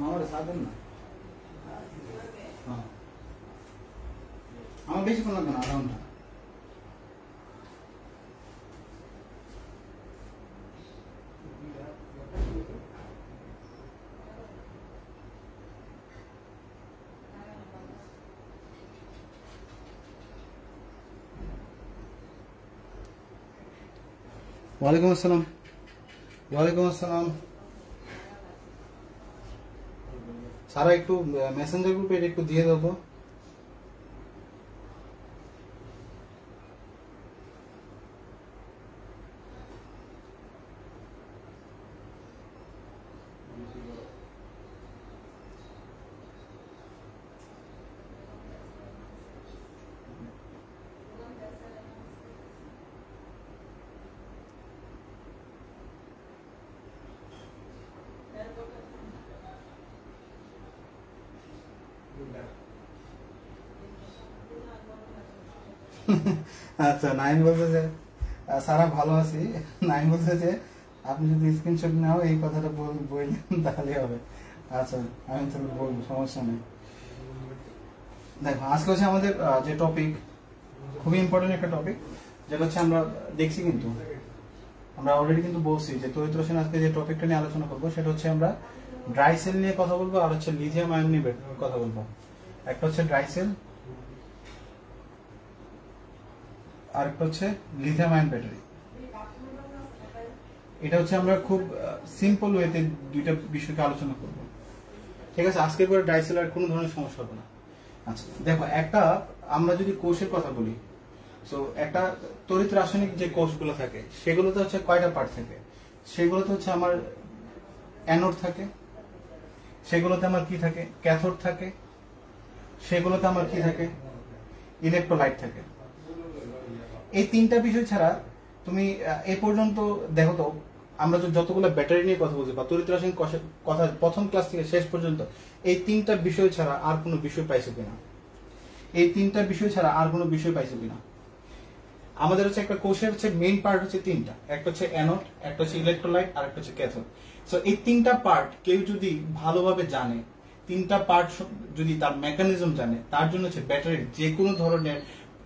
মামারে সাদেন না আমার বেশিক্ষণ লাগবে না, আধা ঘন্টা। ওয়ালাইকুম আসসালাম। ওয়ালাইকুম আসসালাম। সারা একটু মেসেঞ্জার গ্রুপে একটু দিয়ে দেবো। আচ্ছা, নাইন বলছে যে সারা ভালো আছি। নাইন বলছে যে আপনি যদি স্ক্রিনশট নাও এই কথাটা বললেন তাহলে হবে। আচ্ছা, আমি তো বলবো, সমস্যা নেই। দেখো, আজকে হচ্ছে আমাদের যে টপিক, খুবই ইম্পর্টেন্ট একটা টপিক, যেটা হচ্ছে আমরা দেখছি, কিন্তু আমরা অলরেডি কিন্তু বলছি যে তড়িৎ রসায়ন আজকে যে টপিকটা নিয়ে আলোচনা করবো সেটা হচ্ছে আমরা ড্রাই সেল নিয়ে কথা বলবো, আর হচ্ছে লিথিয়াম আয়ন নিয়ে কথা বলবো। একটা হচ্ছে ড্রাই সেল, আর একটা হচ্ছে লিথিয়াম আয়ন ব্যাটারি। এটা হচ্ছে আমরা খুব সিম্পল ওয়েতে দুইটা বিষয়কে আলোচনা করব, ঠিক আছে? আজকের পরে ড্রাই সেল আর কোনো ধরনের সমস্যা হবে না। আচ্ছা দেখো, একটা আমরা যদি কোষের কথা বলি, সো একটা তড়িৎ রাসায়নিক যে কোষগুলো থাকে সেগুলোতে হচ্ছে কয়টা পার্ট থাকে? সেগুলোতে হচ্ছে আমার অ্যানোড থাকে, সেগুলোতে আমার কি থাকে? ক্যাথোড থাকে, সেগুলোতে আমার কি থাকে? ইলেকট্রোলাইট থাকে। এই তিনটা বিষয় ছাড়া তুমি এ পর্যন্ত দেখো তো, আমরা যতগুলো ব্যাটারি নিয়ে কথা বলছি বা তড়িৎ রাসায়নিক কথা প্রথম ক্লাস থেকে শেষ পর্যন্ত, এই তিনটা বিষয় ছাড়া আর কোনো বিষয় পাইছো কিনা? এই তিনটা বিষয় ছাড়া আর কোনো বিষয় পাইছো কিনা? আমাদের হচ্ছে একটা কোষের হচ্ছে মেইন পার্ট হচ্ছে তিনটা, একটা হচ্ছে অ্যানোড, একটা হচ্ছে ইলেকট্রোলাইট, আর একটা হচ্ছে ক্যাথোড। সো এই তিনটা পার্ট কেউ যদি ভালোভাবে জানে, তিনটা পার্ট যদি তার মেকানিজম জানে, তার জন্য হচ্ছে ব্যাটারির যে কোনো ধরনের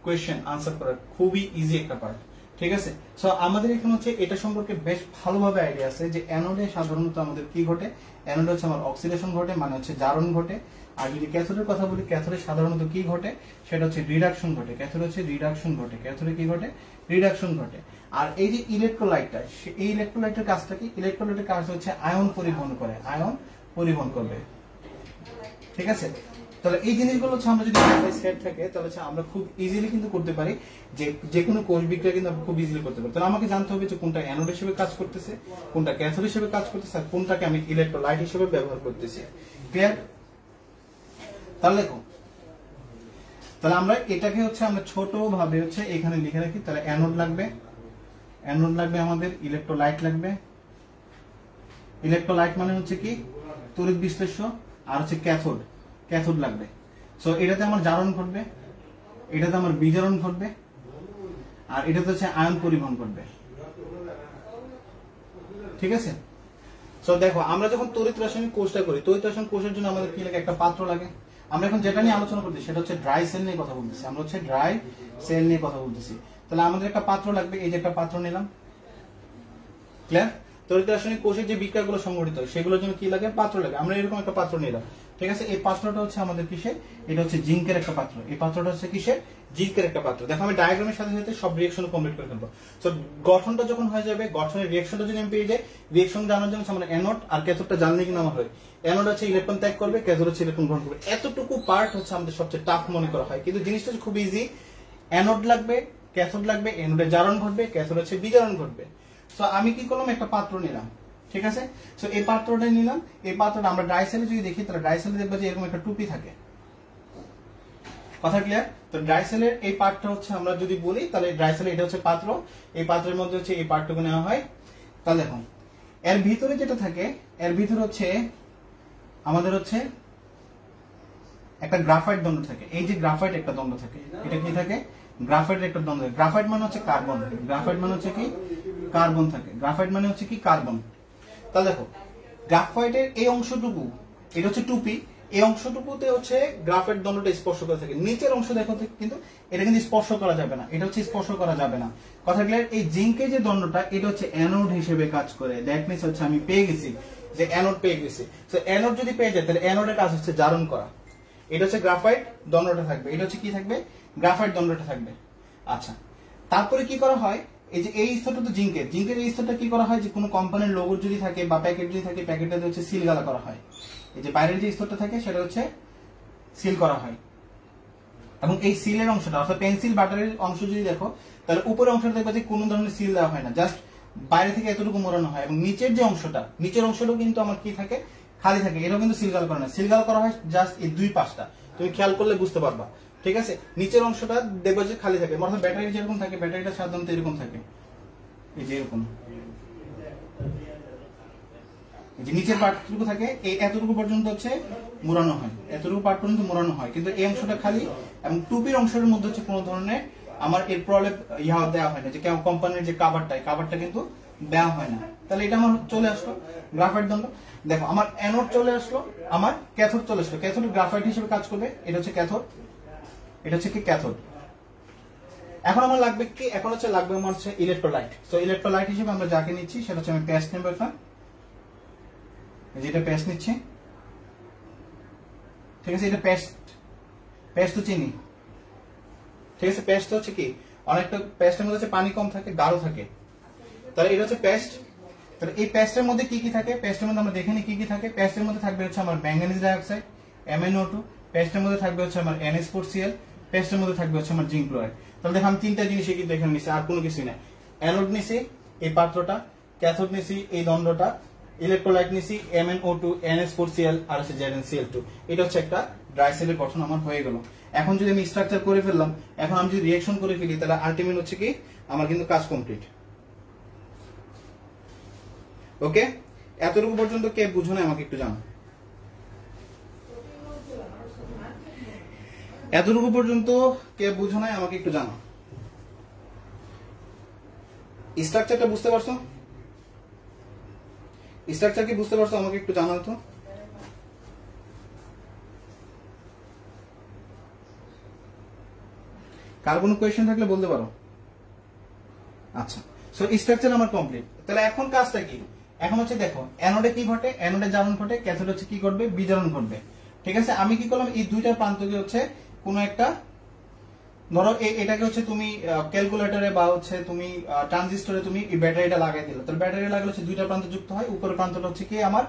কোয়েশ্চেন আনসার করার খুবই ইজি একটা পার্ট, ঠিক আছে? সো আমাদের এখানে হচ্ছে এটা সম্পর্কে বেশ ভালোভাবে আইডিয়া আছে যে অ্যানোডে সাধারণত আমাদের কি ঘটে। অ্যানোডে হচ্ছে আমার অক্সিডেশন ঘটে, মানে হচ্ছে জারণ ঘটে। আর যদি ক্যাথোডের কথা বলি, ক্যাথোডে সাধারণত কি ঘটে? সেটা হচ্ছে রিডাকশন ঘটে। ক্যাথোডে হচ্ছে রিডাকশন ঘটে। ক্যাথোডে কি ঘটে? রিডাকশন ঘটে। আর এই যে ইলেকট্রোলাইটটা, এই ইলেকট্রোলাইটের কাজটা কি? ইলেকট্রোলাইটের কাজ হচ্ছে আয়ন পরিবহন করে, আয়ন পরিবহন করবে, ঠিক আছে? তাহলে এই জিনিসগুলো হচ্ছে আমরা যদি সেট থাকে, তাহলে আমরা খুব ইজিলি কিন্তু করতে পারি, যে কোনো কোষ বিক্রিয়া কিন্তু আমরা খুব ইজিলি করতে পারি। তাহলে আমাকে জানতে হবে যে কোনটা অ্যানোড হিসেবে কাজ করতেছে, কোনটা ক্যাথোড হিসেবে কাজ করতেছে, আর কোনটাকে আমি ইলেকট্রোলাইট হিসেবে ব্যবহার করতেছি। ক্লিয়ার? তাহলে দেখো, তাহলে আমরা এটাকে হচ্ছে আমরা ছোট ভাবে হচ্ছে এখানে লিখে রাখি। তাহলে অ্যানোড লাগবে, অ্যানোড লাগবে আমাদের, ইলেকট্রোলাইট লাগবে। ইলেকট্রোলাইট মানে হচ্ছে কি? তড়িৎ বিশ্লেষ্য। আর হচ্ছে ক্যাথোড, ক্যাথোড লাগবে। সো এটাতে আমার জারণ ঘটবে, এটাতে আমার বিজারণ ঘটবে, আর এটাতে হচ্ছে আয়ন পরিবহন করবে, ঠিক আছে? সো দেখো, আমরা যখন তড়িৎ রাসায়নিক কোষটা করি, তড়িৎ রাসায়নিক কোষের জন্য আমাদের কি লাগে? একটা পাত্র লাগে। আমরা এখন যেটা নিয়ে আলোচনা করতেছি সেটা হচ্ছে ড্রাই সেল নিয়ে কথা বলতেছি। আমরা হচ্ছে ড্রাই সেল নিয়ে কথা বলতেছি। তাহলে আমাদের একটা পাত্র লাগবে। এই যে একটা পাত্র নিলাম, ক্লিয়ার? তড়িৎ রাসায়নিক কোষের যে বিক্রিয়াগুলো সংঘটিত হয় সেগুলোর জন্য কি লাগে? পাত্র লাগে। আমরা এরকম একটা পাত্র নিলাম, ঠিক আছে? এই পাত্রটা হচ্ছে আমাদের কিসের? এটা হচ্ছে জিঙ্কের একটা পাত্র। এই পাত্রটা হচ্ছে কিসের? জিঙ্কের একটা পাত্র। দেখো, আমি ডায়াগ্রামের সাথে সাথে সব রিঅ্যাকশন কমপ্লিট করে ফেলবো। সো গঠনটা যখন হয়ে যাবে, গঠনের রিঅ্যাকশনটা যদি আমি পেয়ে যাই, রিঅ্যাকশন জানার জন্য আমরা অ্যানোড আর ক্যাথোডটা জানলে কিনা আমার হয়। অ্যানোড হচ্ছে ইলেকট্রন ত্যাগ করবে, ক্যাথোড হচ্ছে ইলেকট্রন গ্রহণ করবে। এতটুকু পার্ট হচ্ছে আমাদের সবচেয়ে টাফ মনে করা হয়, কিন্তু জিনিসটা খুব ইজি। অ্যানোড লাগবে, ক্যাথোড লাগবে, অ্যানোডে জারণ ঘটবে, ক্যাথোড হচ্ছে বিজারণ ঘটবে। সো আমি কি করলাম? একটা পাত্র নিলাম, ঠিক আছে? সো এই পাত্রটা নিলাম। এই পাত্রটা আমরা ড্রাই সেলে যদি দেখি, তাহলে ড্রাই সেলে দেখবো যে এরকম একটা টুপি থাকে। কথা ক্লিয়ার? তো ড্রাই সেলের এই পার্টটা হচ্ছে আমরা যদি বলি, তাহলে ড্রাই সেলে এটা হচ্ছে পাত্র। এই পাত্রের মধ্যে হচ্ছে এই পার্টটুকু নেওয়া হয়। তাহলে দেখুন, এর ভিতরে যেটা থাকে, এর ভিতরে হচ্ছে আমাদের হচ্ছে একটা গ্রাফাইট দণ্ড থাকে। এই যে গ্রাফাইট একটা দণ্ড থাকে, এটা কি থাকে? গ্রাফাইটের একটা দণ্ড থাকে। গ্রাফাইট মানে হচ্ছে কার্বন, গ্রাফাইট মানে হচ্ছে কি কার্বন থাকে, গ্রাফাইট মানে হচ্ছে কি কার্বন। তাহলে দেখো গ্রাফাইটের এই অংশটুকু, এটা হচ্ছে টুপি, এই অংশটুকুতে হচ্ছে গ্রাফাইট দণ্ডটা স্পর্শ করে থাকে। নিচের অংশ দেখো কিন্তু এটা কিন্তু স্পর্শ করা যাবে না, এটা হচ্ছে স্পর্শ করা যাবে না। কথা ক্লিয়ার? এই জিঙ্কের যে দণ্ডটা এটা হচ্ছে অ্যানোড হিসেবে কাজ করে। দ্যাট মিন্স হচ্ছে আমি পেয়ে গেছি যে অ্যানোড পেয়ে গেছি। তো অ্যানোড যদি পেয়ে যায় তাহলে অ্যানোডের কাজ হচ্ছে জারণ করা। এটা হচ্ছে গ্রাফাইট দণ্ডটা থাকবে, এটা হচ্ছে কি থাকবে? গ্রাফাইট দণ্ডটা থাকবে। আচ্ছা, তারপরে কি করা হয়? এই যে এই স্তরটা তো জিঙ্কের, জিঙ্কের এই স্তরটা কি করা হয়? যে কোনো কোম্পানির লোগো যদি থাকে বা প্যাকেট যদি থাকে, প্যাকেটটাতে হচ্ছে সিল গালা করা হয়। এই যে বাইরের যে স্তরটা থাকে সেটা হচ্ছে সিল করা হয়। এবং এই সিলের অংশটা অর্থাৎ পেন্সিল বাটারের অংশ যদি দেখো তাহলে উপরের অংশটা দেখবে যে কোনো ধরনের সিল দেওয়া হয় না, জাস্ট বাইরে থেকে এতটুকু মোড়ানো হয়। এবং নিচের যে অংশটা, নিচের অংশটাও কিন্তু আমার কি থাকে? খালি থাকে। এটাও কিন্তু সিলগাল করা না, সিলগাল করা হয় জাস্ট এই দুই পাশটা। তুমি খেয়াল করলে বুঝতে পারবা, ঠিক আছে? নিচের অংশটা দেখবে যে খালি থাকে, অর্থাৎ ব্যাটারি যেরকম থাকে, ব্যাটারিটা সাধারণত এরকম থাকে, এই যে এরকম। যে নিচের পার্টটুকু থাকে এই এতটুকু পর্যন্ত হচ্ছে মোড়ানো হয়, এতটুকু পার্ট পর্যন্ত মোড়ানো হয়, কিন্তু এই অংশটা খালি। এবং টুপির অংশের মধ্যে হচ্ছে কোনো ধরনের আমার এর প্রলেপ দেওয়া হয় না, যে কোম্পানির যে কাভারটা কিন্তু দেওয়া হয় না। তাহলে এটা আমার চলে আসলো গ্রাফাইট দণ্ড। দেখো আমার অ্যানোড চলে আসলো, আমার ক্যাথোড চলে আসলো। ক্যাথোড গ্রাফাইট হিসেবে কাজ করবে, এটা হচ্ছে ক্যাথোড, এটা হচ্ছে কি ক্যাথোড। এখন আমার লাগবে কি? এখন হচ্ছে লাগবে আমার হচ্ছে ইলেকট্রোলাইট। তো ইলেকট্রোলাইট হিসেবে আমরা যাকে নিচ্ছি সেটা হচ্ছে আমি পেস্ট নেব। এখন যেটা পেস্ট নিচ্ছি, ঠিক আছে? এটা পেস্ট তো চিনি, ঠিক আছে? পেস্ট হচ্ছে কি অনেকটা, পেস্টের মধ্যে হচ্ছে পানি কম থাকে, গাঢ় থাকে। তাহলে এটা হচ্ছে পেস্ট। তাহলে এই পেস্টের মধ্যে কি কি থাকে? পেস্টের মধ্যে আমরা দেখে নিই কি কি থাকে। পেস্টের মধ্যে থাকবে হচ্ছে আমার ম্যাঙ্গানিজ ডাইঅক্সাইড MnO2, পেস্টের মধ্যে থাকবে হচ্ছে আমার NH4Cl, পেস্টের মধ্যে থাকবে হচ্ছে আমার জিঙ্ক ক্লোরাইড। তাহলে দেখো আমি তিনটা জিনিসই কিন্তু এখানে নিছি, আর কোনো কিছু না। অ্যানোড নিছি এই পাত্রটা, ক্যাথোড নিছি এই দণ্ডটা, ইলেকট্রোলাইট নিছি MnO2, NH4Cl আর হচ্ছে ZnCl2। এটা হচ্ছে একটা ড্রাই সেলের গঠন আমার হয়ে গেল। এখন যদি আমি স্ট্রাকচার করে ফেললাম, এখন আমি যদি রিঅ্যাকশন করে ফেলি, তাহলে আলটিমেট হচ্ছে কি আমার কিন্তু কাজ কমপ্লিট। ওকে, এতটুকু পর্যন্ত কে বুঝো না আমাকে একটু জানো? এতটুকু পর্যন্ত কে বুঝো না আমাকে একটু জানো? স্ট্রাকচারটা বুঝতে পারছো? স্ট্রাকচার কি বুঝতে পারছো? আমাকে একটু জানাও তো। কার কোনো কোয়েশ্চেন থাকলে বলতে পারো। আচ্ছা, সো স্ট্রাকচার আমার কমপ্লিট। তাহলে এখন কাজটা কি? এখন হচ্ছে দেখো অ্যানোডে কি ঘটে? অ্যানোডে জারণ ঘটে, ক্যাথোডে হচ্ছে কি ঘটবে? বিজারণ ঘটবে। ঠিক আছে, আমি কি করলাম? এই দুইটা প্রান্তকে হচ্ছে কোনো একটা, ধরো এটাকে হচ্ছে তুমি ক্যালকুলেটরে বা হচ্ছে তুমি ট্রানজিস্টরে তুমি এই ব্যাটারিটা লাগাই দিলে, তাহলে ব্যাটারি লাগালে হচ্ছে দুইটা প্রান্ত যুক্ত হয়। উপরের প্রান্তটা হচ্ছে কি আমার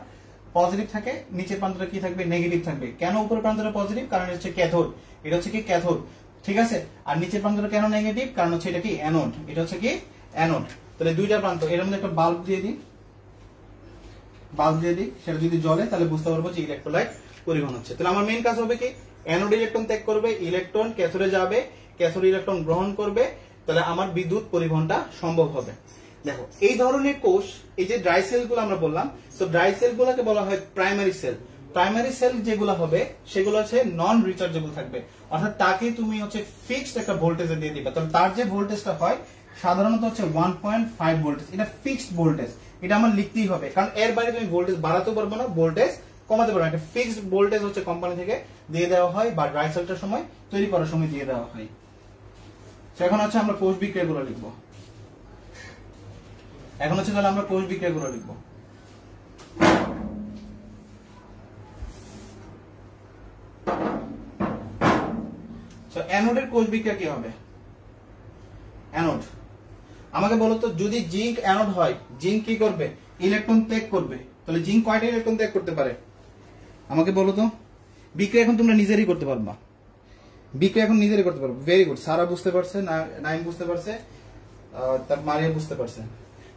পজিটিভ থাকে, নিচের প্রান্তটা কি থাকবে? নেগেটিভ থাকবে। কেন উপরের প্রান্তটা পজিটিভ? কারণ এটা হচ্ছে ক্যাথোড, এটা হচ্ছে কি ক্যাথোড, ঠিক আছে? আর নিচের প্রান্তটা কেন নেগেটিভ? কারণ হচ্ছে এটা কি অ্যানোড, এটা হচ্ছে কি অ্যানোড। তাহলে দুইটা প্রান্ত, এর মধ্যে একটা বাল্ব দিয়ে দিই, সেটা যদি জ্বলে তাহলে বুঝতে পারবো যে ইলেকট্রোলাইট পরিবহন হচ্ছে। তাহলে আমার মেইন কাজ হবে কি? অ্যানোড ইলেকট্রন ত্যাগ করবে, ইলেকট্রন ক্যাথোডে যাবে, ক্যাথোড ইলেকট্রন গ্রহণ করবে, তাহলে আমার বিদ্যুৎ পরিবহনটা সম্ভব হবে। দেখো এই ধরনের কোষ, এই যে ড্রাই সেল গুলো আমরা বললাম, তো ড্রাই সেল গুলোকে বলা হয় প্রাইমারি সেল। প্রাইমারি সেল যেগুলো হবে সেগুলো হচ্ছে নন রিচার্জেবল থাকবে, অর্থাৎ তাকে তুমি হচ্ছে ফিক্সড একটা ভোল্টেজে দিয়ে দিবা। তাহলে তার যে ভোল্টেজটা হয় সাধারণত হচ্ছে 1.5 ভোল্টেজ, এটা ফিক্সড ভোল্টেজ, এটা আমার লিখতেই হবে, কারণ এর বাইরে তুমি ভোল্টেজ বাড়াতে পারবে না, ভোল্টেজ কমাতে পারবে না। একটা ফিক্সড ভোল্টেজ হচ্ছে কোম্পানি থেকে দিয়ে দেওয়া হয় বা ড্রাই সেলটার সময় তৈরি করার সময় দিয়ে দেওয়া হয়। এখন হচ্ছে আমরা কোষ বিক্রিয়াগুলো লিখবো। এখন হচ্ছে তাহলে আমরা কোষ বিক্রিয়াগুলো লিখবো। অ্যানোডের কোষ বিক্রিয়া কি হবে? অ্যানোড আমাকে বলো তো, যদি জিঙ্ক অ্যানোড হয়, জিঙ্ক কি করবে? ইলেকট্রন ত্যাগ করবে। তাহলে জিঙ্ক কয়টা ইলেকট্রন ত্যাগ করতে পারে আমাকে বলো তো? বিক্রিয়া এখন তোমরা নিজেরই করতে পারবা, বিক্রিয়া এখন নিজেরই করতে পারবো। ভেরি গুড, সারা বুঝতে পারছে, নাইম বুঝতে পারছে, তার মারিয়া বুঝতে পারছে।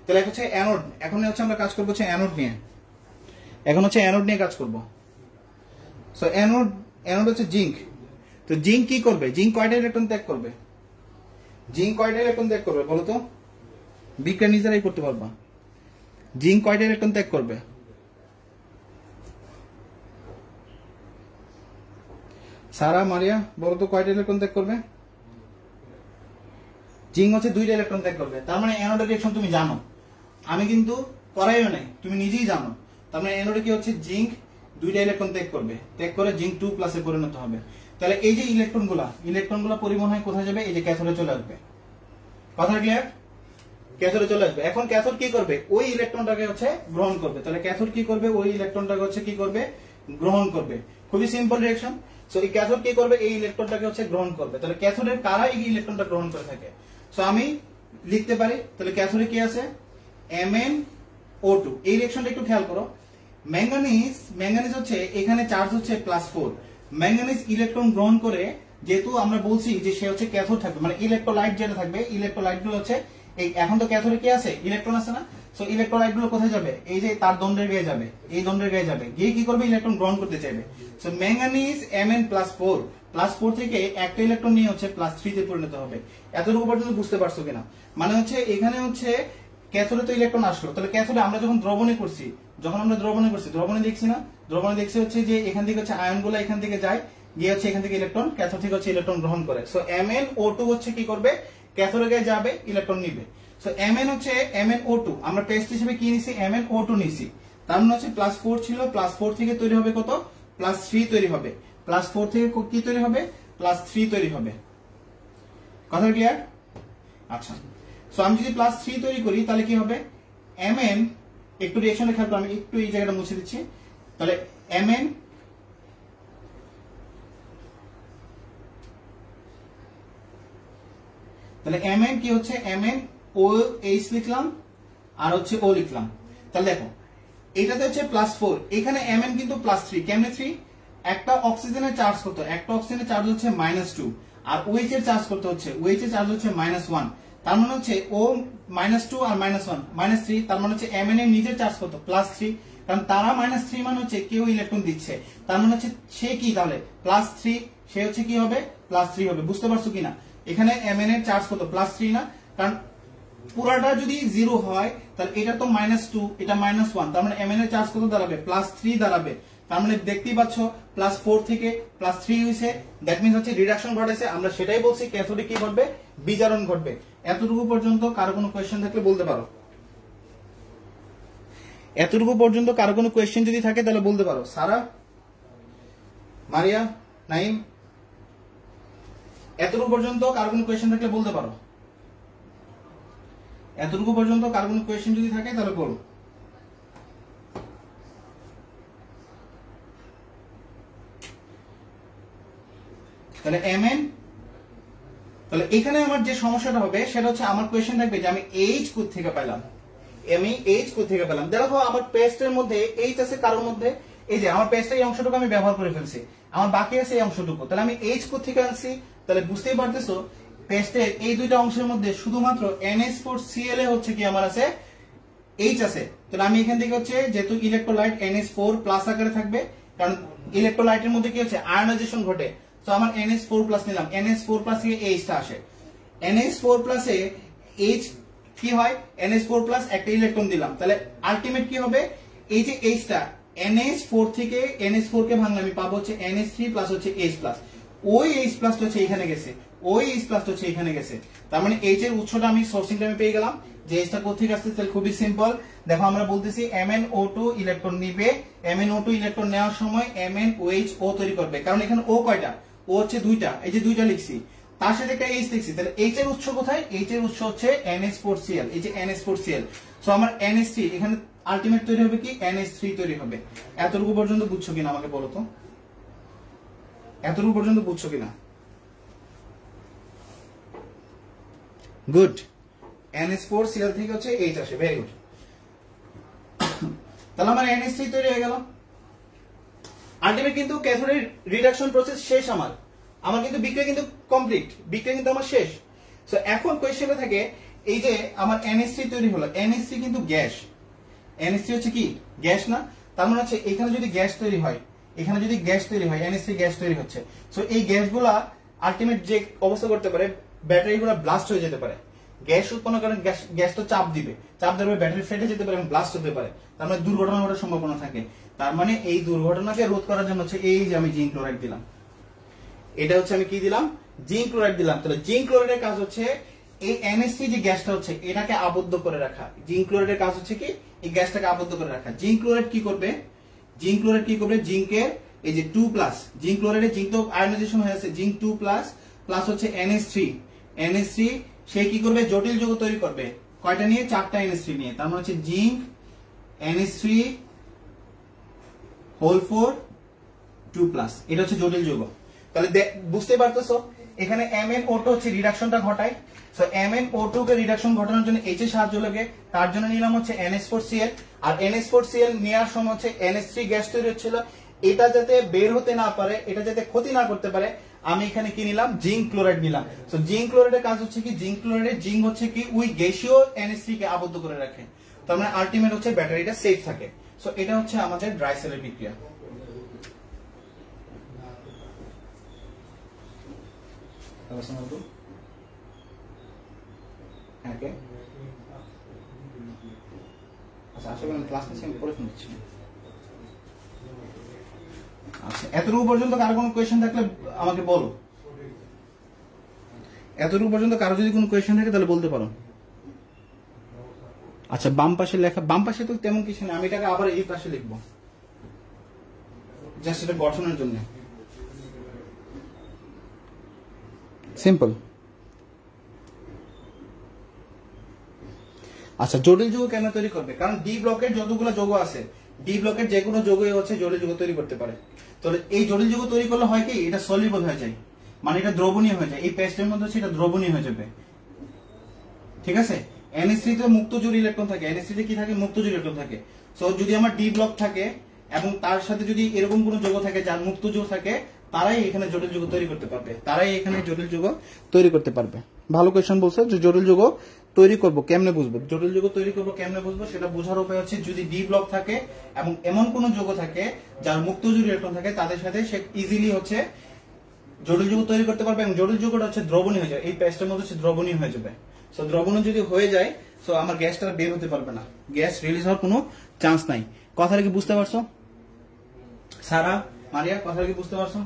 তাহলে হচ্ছে অ্যানোড, এখন হচ্ছে আমরা কাজ করবো হচ্ছে অ্যানোড নিয়ে, এখন হচ্ছে অ্যানোড নিয়ে কাজ করবো। সো অ্যানোড হচ্ছে জিঙ্ক। তো জিঙ্ক কি করবে? জিঙ্ক কয়টা ইলেকট্রন ত্যাগ করবে? জিঙ্ক কয়টা ইলেকট্রন ত্যাগ করবে বলো তো? বিক্রিয়া নিজেরাই করতে পারবা। জিঙ্ক কয়টা ইলেকট্রন ত্যাগ করবে? সারা মারিয়া বলো তো কয়টা ইলেকট্রন ত্যাগ করবে? জিঙ্ক হচ্ছে 2টা ইলেকট্রন ত্যাগ করবে। তার মানে অ্যানোডের রিঅ্যাকশন তুমি জানো, আমি কিন্তু করাইও নাই, তুমি নিজেই জানো। তার মানে অ্যানোডে কি হচ্ছে, জিঙ্ক 2টা ইলেকট্রন ত্যাগ করবে, ত্যাগ করে জিঙ্ক 2 প্লাসে পরিণত হবে। তাহলে এই যে ইলেকট্রনগুলা পরিবহন হয় কোথায় যাবে? এই যে ক্যাথোডে চলে আসবে। কথা ক্লিয়ার? ক্যাথোডে চলে আসবে। এখন ক্যাথোড কি করবে? ওই ইলেকট্রনটাকে হচ্ছে গ্রহণ করবে। তাহলে ক্যাথোড কি করবে? ওই ইলেকট্রনটাকে হচ্ছে কি করবে? গ্রহণ করবে। খুবই সিম্পল রিঅ্যাকশন। সো এই ক্যাথোড কি করবে? এই ইলেকট্রনটাকে হচ্ছে গ্রহণ করবে। তাহলে ক্যাথোডের কারা এই ইলেকট্রনটা গ্রহণ করে থাকে? সো আমি লিখতে পারি, তাহলে ক্যাথোডে কি আছে? MnO2। এই রিঅ্যাকশনটা একটু খেয়াল করো। ম্যাঙ্গানিজ হচ্ছে এখানে চার্জ হচ্ছে +4। ম্যাঙ্গানিজ ইলেকট্রন গ্রহণ করে, যেহেতু আমরা বলছি যে সে হচ্ছে ক্যাথোড থাকবে, মানে ইলেকট্রোলাইট যেটা থাকবে, ইলেকট্রোলাইট গুলো হচ্ছে এই, এখন তো ক্যাথোডে কি আছে? ইলেকট্রন আছে না? সো ইলেকট্রোলাইট গুলো কোথায় যাবে? এই যে তার দণ্ডের গায়ে যাবে, এই দণ্ডের গায়ে যাবে, গিয়ে কি করবে? ইলেকট্রন গ্রহণ করতে চাইবে। সো ম্যাঙ্গানিজ Mn+4 থেকে একটা ইলেকট্রন নিয়ে হচ্ছে +3 তে পরিণত হবে। এতটুকু পর্যন্ত বুঝতে পারছো কিনা? মানে হচ্ছে এখানে হচ্ছে ক্যাথোডে তো ইলেকট্রন আসলো, তাহলে ক্যাথোডে আমরা যখন দ্রবণে করছি, দ্রবণে দেখছি না? দ্রবণে দেখছি হচ্ছে যে এখান থেকে হচ্ছে আয়ন গুলো এখান থেকে যায়, গিয়ে হচ্ছে এখান থেকে ইলেকট্রন, ক্যাথোড থেকে হচ্ছে ইলেকট্রন গ্রহণ করে। সো MnO2 হচ্ছে কি করবে? ক্যাথোডে গায়ে যাবে, ইলেকট্রন নিবে। সো Mn হচ্ছে MnO2, আমরা পেস্ট হিসেবে কি নিছি? MnO2 নিছি। তার মানে হচ্ছে +4 ছিল, +4 থেকে তৈরি হবে কত? +3 তৈরি হবে। +4 থেকে কি তৈরি হবে? +3 তৈরি হবে। কথা ক্লিয়ার? আচ্ছা, সো আমি যদি +3 তৈরি করি তাহলে কি হবে? Mn, একটু রিঅ্যাকশনে খেয়াল করো, আমি একটু এই জায়গাটা মুছে দিচ্ছি। তাহলে Mn কি হচ্ছে? MnOH লিখলাম আর হচ্ছে O লিখলাম। তাহলে দেখো এটাতে হচ্ছে +4, এখানে Mn কিন্তু +3। কেমনে 3? একটা অক্সিজেনের চার্জ কত? একটা অক্সিজেনের চার্জ হচ্ছে -2, আর OH এর চার্জ কত হচ্ছে? OH এর চার্জ হচ্ছে -1। তার মানে হচ্ছে O -2 আর -1 -3। তার মানে হচ্ছে Mn এর নিজের চার্জ কত? +3। কারণ তারা -3 মানে হচ্ছে কেউ ইলেকট্রন দিচ্ছে, তার মানে হচ্ছে সে কি? তাহলে +3, সে হচ্ছে কি হবে? +3 হবে। বুঝতে পারছো কিনা? এখানে Mn এর চার্জ কত? +3 না? কারণ পুরাটা যদি 0 হয় তাহলে এটা তো -2, এটা -1, তার মানে Mn এর চার্জ কত দাঁড়াবে? +3 দাঁড়াবে। তার মানে দেখতেই পাচ্ছ +4 থেকে +3 হইছে, দ্যাট মিন্স হচ্ছে রিডাকশন ঘটেছে। আমরা সেটাই বলছি ক্যাথোডে কি ঘটবে? বিজারণ ঘটবে। এতটুকু পর্যন্ত কারো কোনো কোয়েশ্চেন থাকলে বলতে পারো। এতটুকু পর্যন্ত কারো কোনো কোয়েশ্চেন যদি থাকে তাহলে বলতে পারো। সারা, মারিয়া, নাইম, এতটুকু পর্যন্ত কারো কোনো কোয়েশ্চেন থাকলে বলতে পারো। এতটুকু পর্যন্ত কারো কোনো কোয়েশ্চেন যদি থাকে তাহলে বলো। তাহলে Mn, তাহলে এখানে আমার যে সমস্যাটা হবে সেটা হচ্ছে আমার কোয়েশ্চেন থাকবে যে আমি H কোথা থেকে পেলাম? আমি H কোথা থেকে পেলাম? দেখো আমার পেস্টের মধ্যে H আছে, কারোর মধ্যে এই যে আমার পেস্টের এই অংশটুকু আমি ব্যবহার করে ফেলছি, আমার বাকি আছে এই অংশটুকু। তাহলে আমি H কোথা থেকে আনছি? তাহলে বুঝতেই পারতেছো পেস্টের এই দুইটা অংশের মধ্যে শুধুমাত্র NH4Cl এ হচ্ছে কি আমার আছে H আছে। তাহলে আমি এখান থেকে হচ্ছে যেহেতু ইলেকট্রোলাইট NH4 প্লাস আকারে থাকবে, কারণ ইলেকট্রোলাইটের মধ্যে কি হচ্ছে? আয়নাইজেশন ঘটে। তো আমার NH4+ নিলাম, NH4+ থেকে H টা আসে, NH4+ এ H কি হয়? NH4+ একটা ইলেকট্রন দিলাম, তাহলে আলটিমেট কি হবে? এই যে H টা NH4 থেকে NH4 কে ভাঙলে আমি পাবো হচ্ছে NH3 প্লাস হচ্ছে H+। ওই H+ হচ্ছে এখানে গেছে, ওই H+ হচ্ছে এখানে গেছে। তার মানে H এর উৎসটা আমি সোর্সিংটা আমি পেয়ে গেলাম যে H টা কোথা থেকে আসছে। তাহলে খুবই সিম্পল, দেখো আমরা বলতেছি MnO2 ইলেকট্রন নিবে, MnO2 ইলেকট্রন নেওয়ার সময় MnOH তৈরি করবে, কারণ এখানে O কয়টা? O হচ্ছে 2টা, এই যে 2টা লিখছি, তার সাথে একটা H লিখছি। তাহলে H এর উৎস কোথায়? H এর উৎস হচ্ছে NH4Cl, এই যে NH4Cl। সো আমার NH3 এখানে আলটিমেট তৈরি হবে কি? NH3 তৈরি হবে। এতটুকু পর্যন্ত বুঝছো কিনা আমাকে বলো তো? এতটুকু পর্যন্ত বুঝছো কিনা? গুড। NH4Cl থেকে হচ্ছে H আসে, ভেরি গুড। তাহলে আমার NH3 তৈরি হয়ে গেল। আলটিমেট কিন্তু ক্যাথোডের রিডাকশন প্রসেস শেষ, আমার কিন্তু বিক্রিয়া কিন্তু কমপ্লিট, বিক্রিয়া কিন্তু আমার শেষ। সো এখন কোয়েশ্চেনটা থাকে এই যে আমার NH3 তৈরি হলো, NH3 কিন্তু গ্যাস, NH3 হচ্ছে কি? গ্যাস না? তার মানে হচ্ছে এখানে যদি গ্যাস তৈরি হয়, এখানে যদি গ্যাস তৈরি হয়, NH3 গ্যাস তৈরি হচ্ছে। সো এই গ্যাসগুলা আলটিমেট যে অবস্থা করতে পারে, ব্যাটারিগুলো ব্লাস্ট হয়ে যেতে পারে। গ্যাস উৎপন্ন করে গ্যাস তো চাপ দিবে, চাপ দেবে ব্যাটারি ফেটে যেতে পারে এবং ব্লাস্ট হতে পারে, তার মানে দুর্ঘটনা ঘটার সম্ভাবনা থাকে। তার মানে এই দুর্ঘটনাকে রোধ করার জন্য হচ্ছে এই যে আমি জিঙ্ক ক্লোরাইড দিলাম, এটা হচ্ছে আমি কি দিলাম, জিঙ্ক ক্লোরাইড দিলাম। তাহলে জিঙ্ক ক্লোরাইডের কাজ হচ্ছে এই NH3 যে গ্যাসটা হচ্ছে এটাকে আবদ্ধ করে রাখা। জিঙ্ক ক্লোরাইডের কাজ হচ্ছে কি এই গ্যাসটাকে আবদ্ধ করে রাখা। জিঙ্ক ক্লোরাইড কি করবে, জিঙ্ক ক্লোরাইড কি করবে, জিঙ্কের এই যে 2+, জিঙ্ক ক্লোরাইডের জিঙ্ক তো আয়নাইজেশন হয়ে আছে, জিঙ্ক 2+ প্লাস হচ্ছে NH3 সে কি করবে, জটিল যৌগ তৈরি করবে। কয়টা নিয়ে, 4টা NH3 নিয়ে। তার মানে হচ্ছে জিঙ্ক NH3 হোল 4 2+, এটা হচ্ছে জটিল যৌগ। তাহলে বুঝতে পারতেছো এখানে MnO2 হচ্ছে রিডাকশনটা ঘটায়। সো MnO2 কে রিডাকশন ঘটানোর জন্য H এর সাহায্য লাগে, তার জন্য নিলাম হচ্ছে NH4Cl। আর NH4Cl নেওয়ার সময় হচ্ছে NH3 গ্যাস তৈরি হচ্ছিল, এটা যাতে বের হতে না পারে, এটা যাতে ক্ষতি না করতে পারে, আমি এখানে কি নিলাম, জিঙ্ক ক্লোরাইড নিলাম। সো জিঙ্ক ক্লোরাইডের কাজ হচ্ছে কি, জিঙ্ক ক্লোরাইডের জিঙ্ক হচ্ছে কি ওই গ্যাসীয় NH3 কে আবদ্ধ করে রাখে। তার মানে আলটিমেট হচ্ছে ব্যাটারিটা সেফ থাকে। সো এটা হচ্ছে আমাদের ড্রাই সেলের বিক্রিয়া। আচ্ছা আসলে আমি ক্লাস নিচ্ছি, আমি পড়ে শুনছি। আচ্ছা এতটুকু পর্যন্ত কারো কোনো কোয়েশ্চেন থাকলে আমাকে বলো। এতটুকু পর্যন্ত কারো যদি কোনো কোয়েশ্চেন থাকে তাহলে বলতে পারো। আচ্ছা বাম পাশে লেখা, বাম পাশে তো তেমন কিছু নেই, আমি এটাকে আবার এই পাশে লিখবো জাস্ট এটা গঠনের জন্য। সিম্পল। আচ্ছা জটিল যৌগ কেন তৈরি করবে, কারণ ডি ব্লকের যতগুলো যৌগ আছে, ডি ব্লকের যে কোনো যৌগই হচ্ছে জটিল যৌগ তৈরি করতে পারে। তাহলে এই জটিল যৌগ তৈরি করলে হয় কি, এটা সলিবল হয়ে যায়, মানে এটা দ্রবণীয় হয়ে যায়। এই পেস্টের মধ্যে হচ্ছে এটা দ্রবণীয় হয়ে যাবে, ঠিক আছে। NH3 তে মুক্ত জোড় ইলেকট্রন থাকে, NH3 তে কি থাকে, মুক্ত জোড় ইলেকট্রন থাকে। সো যদি আমার ডি ব্লক থাকে এবং তার সাথে যদি এরকম কোনো যৌগ থাকে যার মুক্ত জোড় থাকে, তারাই এখানে জটিল যৌগ তৈরি করতে পারবে, তারাই এখানে জটিল যৌগ তৈরি করতে পারবে। ভালো কোয়েশ্চেন বলছে যে জটিল যৌগ তৈরি করবো কেমনে বুঝবো, জটিল যৌগ তৈরি করবো কেমনে বুঝবো, সেটা বোঝার উপায় হচ্ছে যদি ডি ব্লক থাকে এবং এমন কোন যৌগ থাকে যার মুক্ত জোড় ইলেকট্রন থাকে, তাদের সাথে সে ইজিলি হচ্ছে জটিল যৌগ তৈরি করতে পারবে এবং জটিল যৌগটা হচ্ছে দ্রবণীয় হয়ে যাবে। এই পেস্টের মধ্যে হচ্ছে দ্রবণীয় হয়ে যাবে। সো দ্রবণীয় যদি হয়ে যায়, সো আমার গ্যাসটা বের হতে পারবে না, গ্যাস রিলিজ হওয়ার কোনো চান্স নাই। কথাটা কি বুঝতে পারছো সারা, মারিয়া, কথাটা কি বুঝতে পারছো?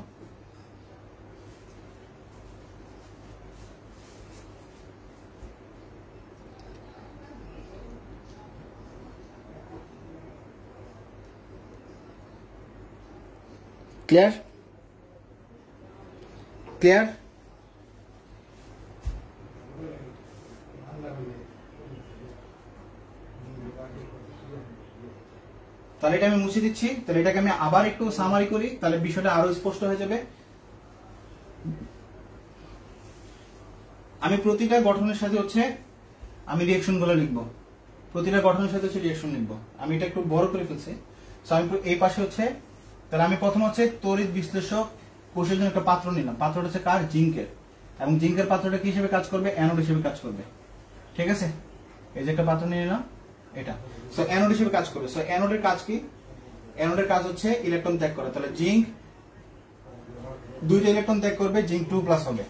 Clear clear? তাহলে এটা আমি মুছে দিচ্ছি। তাহলে এটাকে আমি আবার একটু সামারি করি, তাহলে বিষয়টা আরো স্পষ্ট হয়ে যাবে। আমি প্রতিটা গঠনের সাথে হচ্ছে আমি রিঅ্যাকশন গুলো লিখবো, প্রতিটা গঠনের সাথে হচ্ছে রিঅ্যাকশন লিখবো। আমি এটা একটু বড় করে ফেলছি। আমি এই পাশে হচ্ছে, তাহলে আমি প্রথম হচ্ছে তড়িৎ বিশ্লেষক কোষের জন্য একটা পাত্র নিলাম। পাত্রটা হচ্ছে কার, জিঙ্কের, এবং জিঙ্কের পাত্রটা কি হিসেবে কাজ করবে, অ্যানোড হিসেবে কাজ করবে, ঠিক আছে। এই যে একটা পাত্র নিয়ে নিলাম, এটা সো অ্যানোড হিসেবে কাজ করবে। সো অ্যানোডের কাজ কি, অ্যানোডের কাজ হচ্ছে ইলেকট্রন ত্যাগ করা। তাহলে জিঙ্ক 2টা ইলেকট্রন ত্যাগ করবে, জিঙ্ক 2+ হবে।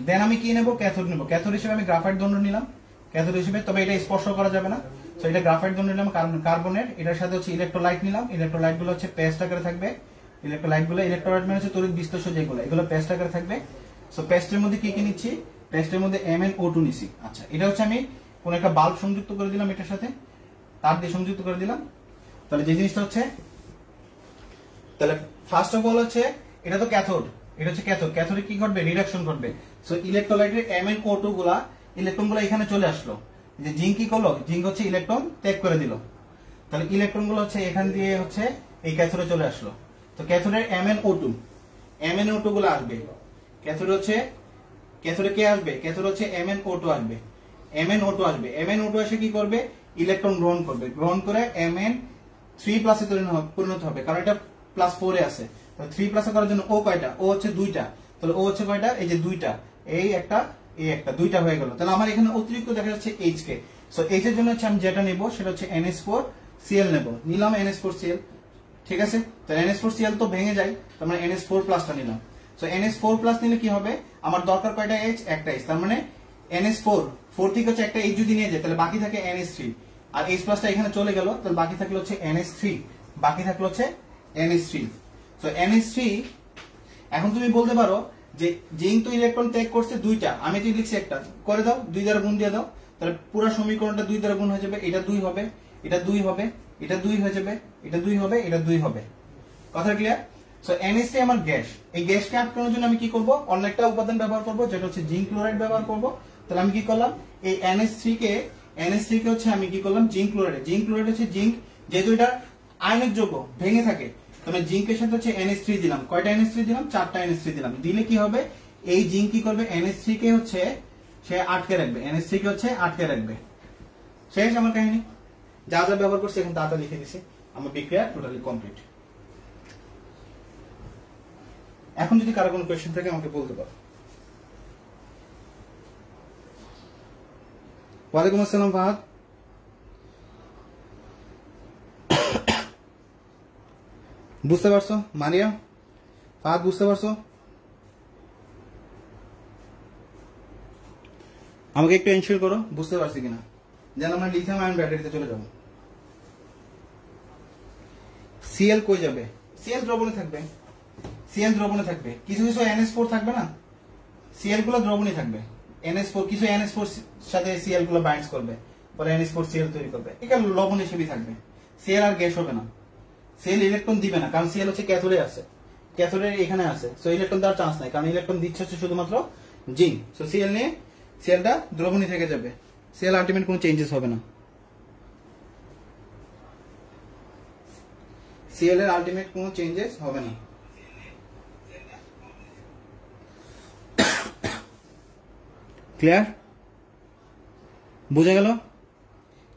দেন আমি কি নেব, ক্যাথোড নেব। ক্যাথোড হিসেবে আমি গ্রাফাইট দণ্ড নিলাম, ক্যাথোড হিসেবে, তবে এটা স্পর্শ করা যাবে না। সো এটা গ্রাফাইট দণ্ড নিলাম কার্বনের। এটার সাথে হচ্ছে ইলেকট্রোলাইট নিলাম। ইলেকট্রোলাইট গুলো হচ্ছে পেস্ট আকারে থাকবে। ইলেকট্রোলাইট গুলো, ইলেকট্রোলাইট মানে হচ্ছে তড়িৎ বিশ্লেষ্য যেগুলো, এগুলো পেস্ট আকারে থাকবে। সো পেস্টের মধ্যে কি কি নিচ্ছি, পেস্টের মধ্যে MnO2 নিচ্ছি। আচ্ছা এটা হচ্ছে আমি কোন একটা বাল্ব সংযুক্ত করে দিলাম, এটার সাথে তার দিয়ে সংযুক্ত করে দিলাম। তাহলে যে জিনিসটা হচ্ছে, তাহলে ফার্স্ট অফ অল হচ্ছে এটা তো ক্যাথোড, এটা হচ্ছে ক্যাথোড। ক্যাথোডে কি ঘটবে, রিডাকশন ঘটবে। সো ইলেকট্রোলাইটের MnO2 গুলা, ইলেকট্রন গুলো এখানে চলে আসলো। যে জিঙ্ক কি করলো, জিঙ্ক হচ্ছে ইলেকট্রন ত্যাগ করে দিল। তাহলে ইলেকট্রন গুলো হচ্ছে এখান দিয়ে হচ্ছে এই ক্যাথোডে চলে আসলো। তো ক্যাথোডের MnO2 গুলো আসবে। ক্যাথোড হচ্ছে, ক্যাথোডে কে আসবে, ক্যাথোড হচ্ছে MnO2 আসবে। MnO2 আসবে, MnO2 এসে কি করবে, ইলেকট্রন গ্রহণ করবে। গ্রহণ করে Mn3+ এ পরিণত হবে, কারণ এটা +4 এ আছে। তাহলে 3+ করার জন্য ও কয়টা, ও হচ্ছে 2টা। তাহলে ও হচ্ছে কয়টা, এই যে 2টা, এই একটা, এই একটা, 2টা হয়ে গেল। তাহলে আমার এখানে অতিরিক্ত দেখা যাচ্ছে H কে। সো H এর জন্য হচ্ছে আমি যেটা নেব সেটা হচ্ছে NH4Cl নেব। নিলাম NH4Cl, ঠিক আছে। তাহলে NH4Cl তো ভেঙে যায়, তার মানে NH4+ টা নিলাম। সো NH4+ নিলে কি হবে, আমার দরকার কয়টা H, একটা H। তার মানে NH4 থেকে হচ্ছে একটা H যদি নিয়ে যায়, তাহলে বাকি থাকে NH3, আর H+ টা এখানে চলে গেল, তাহলে বাকি থাকলো হচ্ছে NH3, বাকি থাকলো হচ্ছে NH3। সো NH3, এখন তুমি বলতে পারো যে জিঙ্ক তো ইলেকট্রন ত্যাগ করছে দুইটা, আমি তো লিখছি একটা, করে দাও 2 দ্বারা গুণ দিয়ে দাও, তাহলে পুরো সমীকরণটা 2 দ্বারা গুণ হয়ে যাবে, এটা 2 হবে, এটা 2 হবে, এটা 2 হয়ে যাবে, এটা 2 হবে, এটা 2 হবে। কথা ক্লিয়ার? সো NH3 আমার গ্যাস, এই গ্যাসকে আটকানোর জন্য আমি কি করব, অন্য একটা উপাদান ব্যবহার করব, যেটা হচ্ছে জিঙ্ক ক্লোরাইড ব্যবহার করব। তাহলে আমি কি করলাম, এই NH3 কে হচ্ছে আমি কি করলাম, জিঙ্ক ক্লোরাইড। জিঙ্ক ক্লোরাইড হচ্ছে জিঙ্ক, যেহেতু এটা আয়নিক যৌগ ভেঙে থাকে, তাহলে জিঙ্কের সাথে হচ্ছে NH3 দিলাম। কয়টা NH3 দিলাম? 4টা NH3 দিলাম। দিলে কি হবে, এই জিঙ্ক কি করবে, NH3 কে হচ্ছে সে আটকে রাখবে, NH3 কে হচ্ছে আটকে রাখবে। শেষ আমার কাহিনী। যা যা ব্যবহার করছি এখন তা লিখে দিছি, আমার বিক্রিয়া টোটালি কমপ্লিট। এখন যদি কারো কোনো কোয়েশ্চেন থাকে আমাকে বলতে পারো। ওয়ালাইকুম আসসালাম ফাহাদ। বুঝতে পারছো মারিয়া? ফাহাদ বুঝতে পারছো? আমাকে একটু এনশিওর করো বুঝতে পারছি কিনা, যেন আমরা লিথিয়াম আয়ন ব্যাটারিতে চলে যাব। সিএল কই যাবে? সিএল দ্রবণে থাকবে, সিএল দ্রবণে থাকবে, কিছু কিছু NH4 থাকবে না, সিএল গুলো দ্রবণে থাকবে। NH4 কিছু NH4 সাথে সিএল গুলো বাইন্ডস করবে, পরে NH4Cl তৈরি করবে, এটা লবণ হিসেবে থাকবে। সিএল আর গ্যাস হবে না, সিএল ইলেকট্রন দিবে না, কারণ সিএল হচ্ছে ক্যাথোডে আছে, ক্যাথোডের এখানে আছে, সো ইলেকট্রন দেওয়ার চান্স নাই, কারণ ইলেকট্রন দিচ্ছে হচ্ছে শুধুমাত্র জিঙ্ক। সো সিএল নিয়ে সিএলটা দ্রবণী থেকে যাবে, সিএল আলটিমেট কোনো চেঞ্জেস হবে না, সিএল এর আলটিমেট কোনো চেঞ্জেস হবে না। ক্লিয়ার? বুঝে গেল?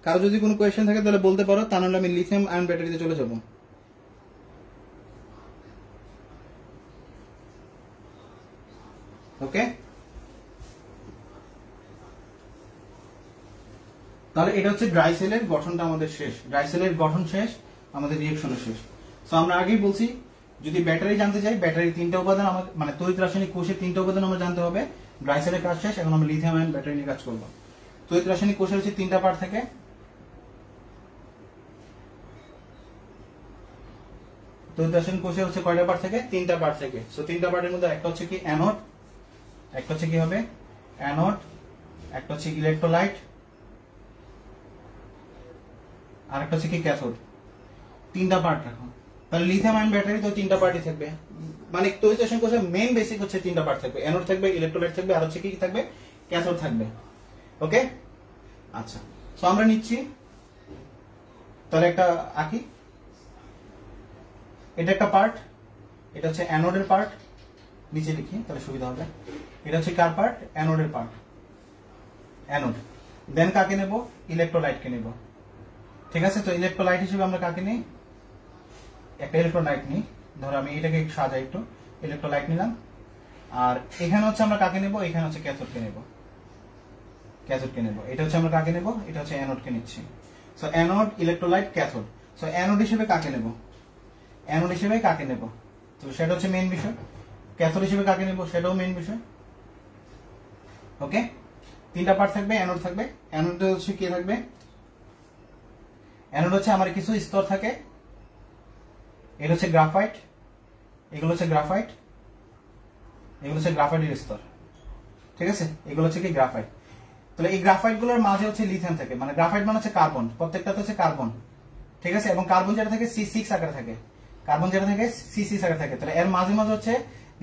কারো যদি কোনো কোয়েশ্চেন থাকে তাহলে বলতে পারো, তা নাহলে আমি লিথিয়াম আয়ন ব্যাটারিতে চলে যাব। ওকে, তাহলে এটা হচ্ছে ড্রাই সেলের গঠনটা আমাদের শেষ, ড্রাই সেলের গঠন শেষ, আমাদের রিঅ্যাকশনও শেষ। সো আমরা আগেই বলছি, যদি ব্যাটারি জানতে চাই, ব্যাটারির 3টা উপাদান আমাদের, মানে তড়িৎ রাসায়নিক কোষের 3টা উপাদান আমরা জানতে হবে। ড্রাই সেলের কাজ শেষ, এখন আমরা লিথিয়াম আয়ন ব্যাটারি নিয়ে কাজ করব। তড়িৎ রাসায়নিক কোষের হচ্ছে 3টা পার্ট থাকে, তড়িৎ রাসায়নিক কোষের হচ্ছে কয়টা পার্ট থাকে? 3টা পার্ট থাকে। সো 3টা পার্টের মধ্যে একটা হচ্ছে কি অ্যানোড, একটা হচ্ছে কি হবে অ্যানোড, একটা হচ্ছে ইলেকট্রোলাইট, আর একটা হচ্ছে কি ক্যাথোড। 3টা পার্ট রাখো। তাহলে লিথিয়াম আয়ন ব্যাটারি তো 3টা পার্টই থাকবে, মানে তড়িৎ রাসায়নিক কোষের মেইন বেসিক হচ্ছে 3টা পার্ট থাকবে, অ্যানোড থাকবে, ইলেকট্রোলাইট থাকবে, আর হচ্ছে কি থাকবে, ক্যাথোড থাকবে। ওকে, আচ্ছা। সো আমরা নিচ্ছি, তাহলে একটা আঁকি, এটা একটা পার্ট, এটা হচ্ছে অ্যানোডের পার্ট, নিচে লিখি তাহলে সুবিধা হবে। এটা হচ্ছে কার পার্ট? অ্যানোডের পার্ট, অ্যানোড। দেন কাকে নেব? ইলেকট্রোলাইটকে নেব। ঠিক আছে, তো ইলেকট্রোলাইট হিসেবে আমরা কাকে নিই? একটা ইলেকট্রোলাইট নিই, ধরো আমি এটাকে সাজাই একটু, ইলেকট্রোলাইট নিলাম। আর এখানে হচ্ছে আমরা কাকে নেব? এখানে হচ্ছে ক্যাথোডকে নেব, ক্যাথোডকে নেব। এটা হচ্ছে আমরা কাকে নেব? এটা হচ্ছে অ্যানোডকে নিচ্ছি। So anode, electrolyte, cathode. So anode হিসেবে কাকে নেব? অ্যানোড হিসেবে কাকে নেব? তো সেটা হচ্ছে মেইন বিষয়। ক্যাথোড হিসেবে কাকে নেব? সেটাও মেইন বিষয়। ওকে, 3টা পার্ট থাকবে, অ্যানোড থাকবে। অ্যানোড হচ্ছে কি থাকবে? অ্যানোড হচ্ছে আমার কিছু স্তর থাকে, এটা হচ্ছে গ্রাফাইট, এগুলো হচ্ছে গ্রাফাইট, এগুলো হচ্ছে গ্রাফাইটের স্তর। ঠিক আছে, এগুলো হচ্ছে কি গ্রাফাইট। তাহলে এই গ্রাফাইট গুলোর মাঝে হচ্ছে লিথিয়াম থাকে, মানে গ্রাফাইট মানে হচ্ছে কার্বন, প্রত্যেকটাতে হচ্ছে কার্বন। ঠিক আছে, এবং কার্বন যেটা থাকে C6 আকারে থাকে, কার্বন যেটা থাকে C6 আকারে থাকে। তাহলে এর মাঝে মাঝে হচ্ছে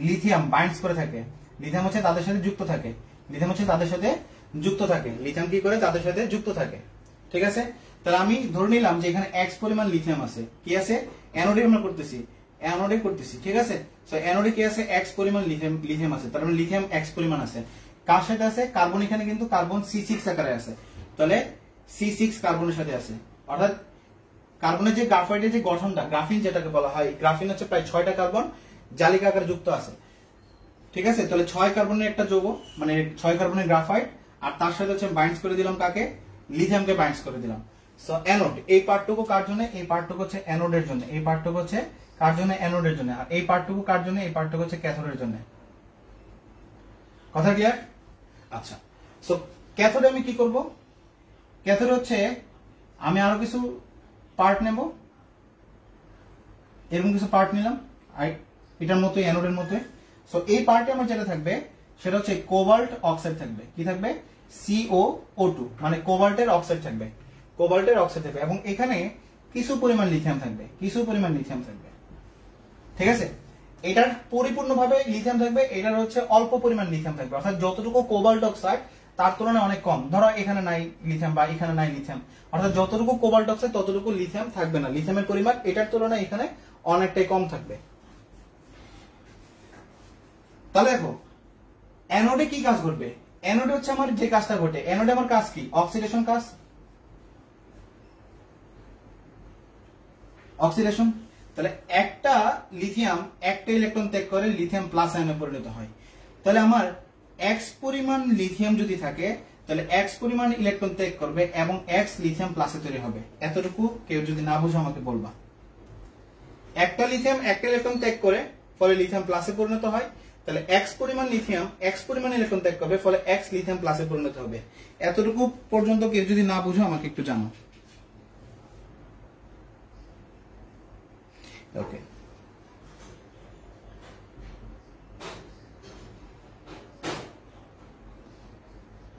লিথিয়াম বাইন্ডস করে থাকে, লিথিয়াম হচ্ছে তাদের সাথে যুক্ত থাকে, লিথিয়াম হচ্ছে তাদের সাথে যুক্ত থাকে, লিথিয়াম কি করে তাদের সাথে যুক্ত থাকে। ঠিক আছে, তাহলে আমি ধরে নিলাম যে এখানে X পরিমাণ লিথিয়াম আছে, কি আছে? অ্যানোডে আমরা করতেছি, অ্যানোডে করতেছি। ঠিক আছে, সো অ্যানোডে কি আছে? X পরিমাণ লিথিয়াম আছে, তার মানে লিথিয়াম X পরিমাণ আছে। কার সাথে আছে? কার্বন, এখানে কিন্তু কার্বন C6 আকারে আছে, তাহলে C6 কার্বনের সাথে আছে। অর্থাৎ কার্বনের যে গ্রাফাইটের যে গঠনটা, গ্রাফিন যেটাকে বলা হয়, গ্রাফিন হচ্ছে প্রায় 6টা কার্বন জালিকা আকারে যুক্ত আছে। ঠিক আছে, তাহলে 6 কার্বনের একটা যৌগ, মানে 6 কার্বনের গ্রাফাইট, আর তার সাথে হচ্ছে বাইন্ডস করে দিলাম কাকে? লিথিয়ামকে বাইন্ডস করে দিলাম। সো অ্যানোড, এই পার্টটুকু কার জন্য? এই পার্টটুকু হচ্ছে অ্যানোডের জন্য, এই পার্টটুকু হচ্ছে কার জন্য? অ্যানোডের জন্য। আর এই পার্টটুকু কার জন্য? এই পার্টটুকু হচ্ছে ক্যাথোডের জন্য। কথা ক্লিয়ার? আচ্ছা, সো ক্যাথোডে আমি কি করব? ক্যাথোডে হচ্ছে আমি আরো কিছু পার্ট নেব, এরকম কিছু পার্ট নিলাম, এটার মতোই, অ্যানোডের মতোই। সো এই পার্টে আমার যেটা থাকবে সেটা হচ্ছে কোবাল্ট অক্সাইড থাকবে। কি থাকবে? COO2, মানে কোবাল্টের অক্সাইড থাকবে, কোবাল্টের অক্সাইড থাকবে, এবং এখানে কিছু পরিমাণ লিথিয়াম থাকবে, কিছু পরিমাণ লিথিয়াম থাকবে। ঠিক আছে, এটার পরিপূর্ণভাবে লিথিয়াম থাকবে, এটার হচ্ছে অল্প পরিমাণ লিথিয়াম থাকবে, অর্থাৎ যতটুকু কোবাল্ট অক্সাইড তার তুলনায় অনেক কম। ধরো এখানে নাই লিথিয়াম বা এখানে নাই লিথিয়াম, অর্থাৎ যতটুকু কোবাল্ট অক্সাইড ততটুকু লিথিয়াম থাকবে না, লিথিয়ামের পরিমাণ এটার তুলনায় এখানে অনেকটাই কম থাকবে। তাহলে দেখো অ্যানোডে কি কাজ করবে? অ্যানোডে হচ্ছে আমার যে কাজটা ঘটে, অ্যানোডে আমার কাজ কি? অক্সিডেশন কাজ, অক্সিডেশন। তাহলে একটা লিথিয়াম একটা ইলেকট্রন ত্যাগ করে লিথিয়াম প্লাস আয়নে পরিণত হয়। তাহলে আমার এক্স পরিমাণ লিথিয়াম যদি থাকে তাহলে এক্স পরিমাণ ইলেকট্রন ত্যাগ করবে এবং এক্স লিথিয়াম প্লাসে তৈরি হবে। এতটুকু কেউ যদি না বুঝো আমাকে বলবা। একটা লিথিয়াম একটা ইলেকট্রন ত্যাগ করে ফলে লিথিয়াম প্লাসে পরিণত হয়, তাহলে এক্স পরিমাণ লিথিয়াম এক্স পরিমাণ ইলেকট্রন ত্যাগ করবে ফলে এক্স লিথিয়াম প্লাসে পরিণত হবে। এতটুকু পর্যন্ত কেউ যদি না বুঝো আমাকে একটু জানো। ওকে,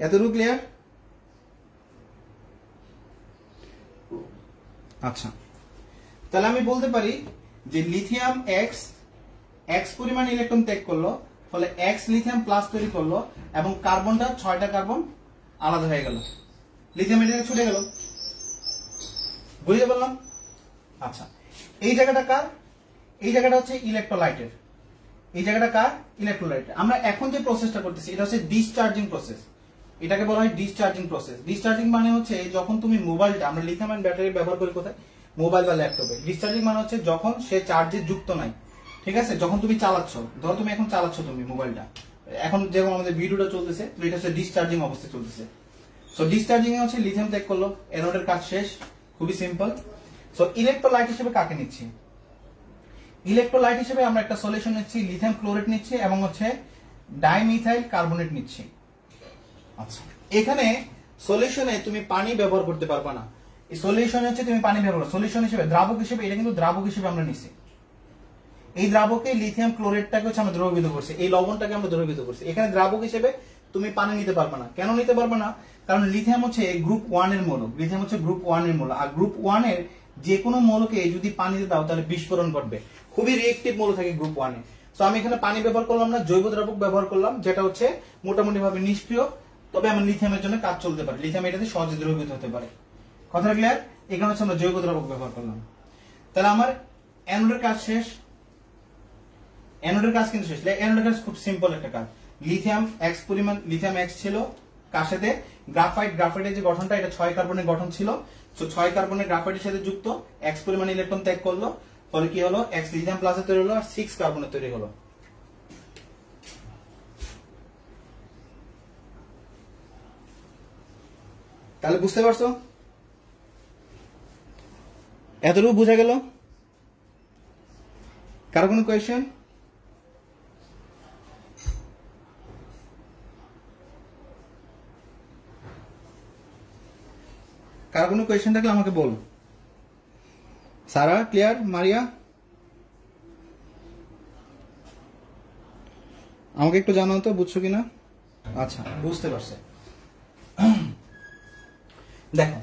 এতটুকু ক্লিয়ার? আচ্ছা, তাহলে আমি বলতে পারি যে লিথিয়াম এক্স এক্স পরিমাণ ইলেকট্রন ত্যাগ করলো ফলে এক্স লিথিয়াম প্লাস তৈরি করলো এবং কার্বনটা 6টা কার্বন আলাদা হয়ে গেল, লিথিয়াম এটা ছুটে গেল। বুঝতে পারলাম? আচ্ছা, এই জায়গাটা কার? এই জায়গাটা হচ্ছে ইলেকট্রোলাইটের, এই জায়গাটা কার? ইলেকট্রোলাইটের। আমরা এখন যে প্রসেসটা করতেছি এটা হচ্ছে ডিসচার্জিং প্রসেস, এটাকে বলা হয় ডিসচার্জিং প্রসেস। ডিসচার্জিং মানে হচ্ছে যখন তুমি মোবাইলটা, আমরা লিথিয়াম আয়ন ব্যাটারি ব্যবহার করি কোথায়? মোবাইল বা ল্যাপটপে। ডিসচার্জিং মানে হচ্ছে যখন সে চার্জে যুক্ত নাই, ঠিক আছে, যখন তুমি চালাচ্ছ, ধরো তুমি এখন চালাচ্ছ তুমি মোবাইলটা, এখন যেমন আমাদের ভিডিওটা চলতেছে, তো এটা হচ্ছে ডিসচার্জিং অবস্থায় চলতেছে। সো ডিসচার্জিং এ হচ্ছে লিথিয়াম ত্যাগ করলো, অ্যানোডের কাজ শেষ, খুবই সিম্পল। সো ইলেকট্রোলাইট হিসেবে কাকে নিচ্ছি? ইলেকট্রোলাইট হিসেবে আমরা একটা সলিউশন নিচ্ছি, লিথিয়াম ক্লোরেট নিচ্ছি এবং হচ্ছে ডাইমিথাইল কার্বনেট নিচ্ছি। আচ্ছা, এখানে সলিউশনে তুমি পানি ব্যবহার করতে পারবে না, এই সলিউশনে হচ্ছে তুমি পানি ব্যবহার করো। সলিউশন হিসেবে দ্রাবক হিসেবে, এটা কিন্তু দ্রাবক হিসেবে আমরা নিচ্ছি। এই দ্রাবকে লিথিয়াম ক্লোরেটটাকে হচ্ছে আমরা দ্রবীভূত করছি, এই লবণটাকে আমরা দ্রবীভূত করছি। এখানে দ্রাবক হিসেবে তুমি পানি নিতে পারবে না। কেন নিতে পারবে না? কারণ লিথিয়াম হচ্ছে গ্রুপ 1 এর মৌল, লিথিয়াম হচ্ছে গ্রুপ 1 এর মৌল, আর গ্রুপ 1 এর যে কোনো মৌলকে যদি পানিতে দাও তাহলে বিস্ফোরণ ঘটবে, খুবই রিঅ্যাক্টিভ মৌল থাকে গ্রুপ 1 এ। সো আমি এখানে পানি ব্যবহার করলাম না, জৈব দ্রাবক ব্যবহার করলাম, যেটা হচ্ছে মোটামুটি ভাবে নিষ্ক্রিয়, তবে আমার লিথিয়ামের জন্য কাজ চলতে পারে, লিথিয়াম এটাতে সহজে দ্রবীভূত হতে পারে। কথাটা ক্লিয়ার? এখানে হচ্ছে আমরা জৈব দ্রাবক ব্যবহার করলাম। তাহলে আমার অ্যানোডের কাজ শেষ, অ্যানোডের কাজ কিন্তু শেষ। অ্যানোডের কাজ খুব সিম্পল একটা কাজ, লিথিয়াম এক্স পরিমাণ লিথিয়াম এক্স ছিল, কার সাথে? গ্রাফাইট। গ্রাফাইটের যে গঠনটা এটা 6 কার্বনের গঠন ছিল, সো 6 কার্বনের গ্রাফাইটের সাথে যুক্ত, এক্স পরিমাণ ইলেকট্রন ত্যাগ করলো, ফলে কি হলো? এক্স লিথিয়াম প্লাসে তৈরি হলো আর 6 কার্বনের তৈরি হলো। তাহলে বুঝতে পারছো? এতটুকু বোঝা গেল? কারো কোনো কোয়েশ্চেন? কারো কোনো কোয়েশ্চেন থাকলে আমাকে বল। সারা ক্লিয়ার? মারিয়া আমাকে একটু জানাও তো বুঝছো কিনা। আচ্ছা, বুঝতে পারছে। দেখো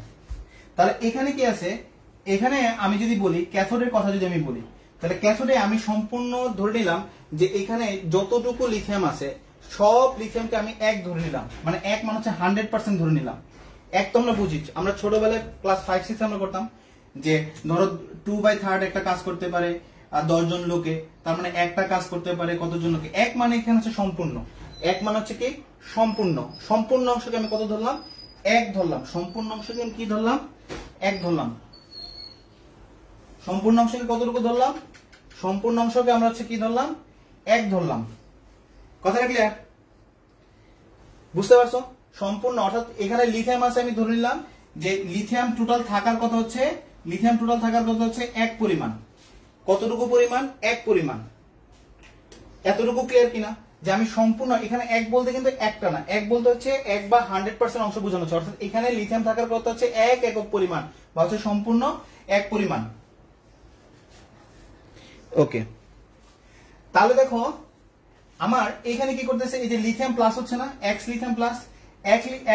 তাহলে এখানে কি আছে, এখানে আমি যদি বলি ক্যাথোডের কথা যদি আমি বলি, তাহলে ক্যাথোডে আমি সম্পূর্ণ ধরে নিলাম যে এখানে যতটুকু লিথিয়াম আছে সব লিথিয়ামকে আমি 1 ধরে নিলাম, মানে 1 মানে হচ্ছে 100% ধরে নিলাম। 1 তো আমরা বুঝি, আমরা ছোটবেলায় ক্লাস 5-6 আমরা করতাম যে ধরো 2/3 একটা কাজ করতে পারে আর 10 জন লোকে, তার মানে একটা কাজ করতে পারে কতজন লোকে। 1 মানে এখানে হচ্ছে সম্পূর্ণ, 1 মানে হচ্ছে কি? সম্পূর্ণ। সম্পূর্ণ অংশকে আমি কত ধরলাম? 1 ধরলাম। সম্পূর্ণ অংশকে আমি কি ধরলাম? 1 ধরলাম। সম্পূর্ণ অংশকে কতটুকু ধরলাম? সম্পূর্ণ অংশকে আমরা হচ্ছে কি ধরলাম? 1 ধরলাম। কথাটা ক্লিয়ার? বুঝতে পারছো? সম্পূর্ণ অর্থাৎ এখানে লিথিয়াম আছে, আমি ধরে নিলাম যে লিথিয়াম টোটাল থাকার কথা হচ্ছে, লিথিয়াম টোটাল থাকার কথা হচ্ছে 1 পরিমাণ। কতটুকু পরিমাণ? 1 পরিমাণ। এতটুকু ক্লিয়ার কিনা? যে আমি সম্পূর্ণ, এখানে 1 বলতে কিন্তু একটা না, 1 বলতে হচ্ছে 1 বা 100% অংশ বোঝানো হচ্ছে, অর্থাৎ এখানে লিথিয়াম থাকার কথা হচ্ছে 1 একক পরিমাণ বা হচ্ছে সম্পূর্ণ 1 পরিমাণ। ওকে, তাহলে দেখো আমার এখানে কি করতেছে, এই যে লিথিয়াম প্লাস হচ্ছে না, x lithium plus,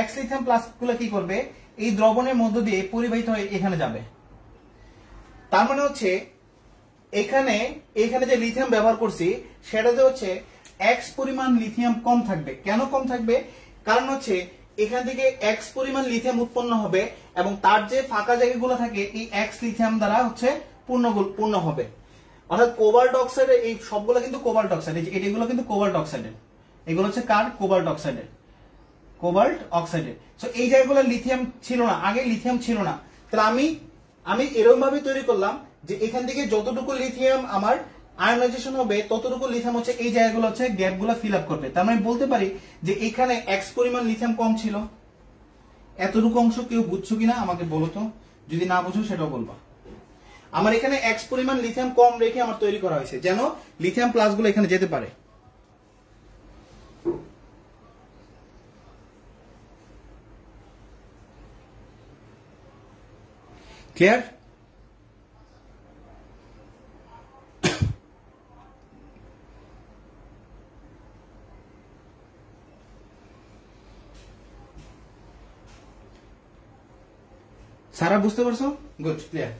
x lithium plus গুলো কি করবে, এই দ্রবণের মধ্য দিয়ে পরিবাহিত হয়ে এখানে যাবে। তার মানে হচ্ছে এখানে যে লিথিয়াম ব্যবহার করছি সেটাতে হচ্ছে এক্স পরিমাণ লিথিয়াম কম থাকবে। কেন কম থাকবে? কারণ হচ্ছে এখান থেকে এক্স পরিমাণ লিথিয়াম উৎপন্ন হবে এবং তার যে ফাঁকা জায়গাগুলো থাকে এই এক্স লিথিয়াম দ্বারা হচ্ছে পূর্ণ হবে। অর্থাৎ কোবাল্ট অক্সাইডের এই সবগুলো কিন্তু কোবাল্ট অক্সাইড, এগুলো কিন্তু কোবাল্ট অক্সাইডের, এগুলো হচ্ছে কার? কোবাল্ট অক্সাইডের, কোবাল্ট অক্সাইডের। সো এই জায়গাগুলো লিথিয়াম ছিল না, আগে লিথিয়াম ছিল না। তাহলে আমি এরকম ভাবে তৈরি করলাম যে এখান থেকে যতটুকু লিথিয়াম আমার আয়নাইজেশন হবে ততটুকু লিথিয়াম হচ্ছে এই জায়গাগুলো হচ্ছে গ্যাপগুলো ফিল আপ করবে। তার মানে বলতে পারি যে এখানে এক্স পরিমাণ লিথিয়াম কম ছিল। এতটুকু অংশ কেউ বুঝছো কিনা আমাকে বলো তো, যদি না বুঝো সেটাও বলবা। আমার এখানে এক্স পরিমাণ লিথিয়াম কম রেখে আমার তৈরি করা হয়েছে যেন লিথিয়াম প্লাস গুলো এখানে যেতে পারে। ক্লিয়ার? সারা বুঝতে পারছো? Good, clear.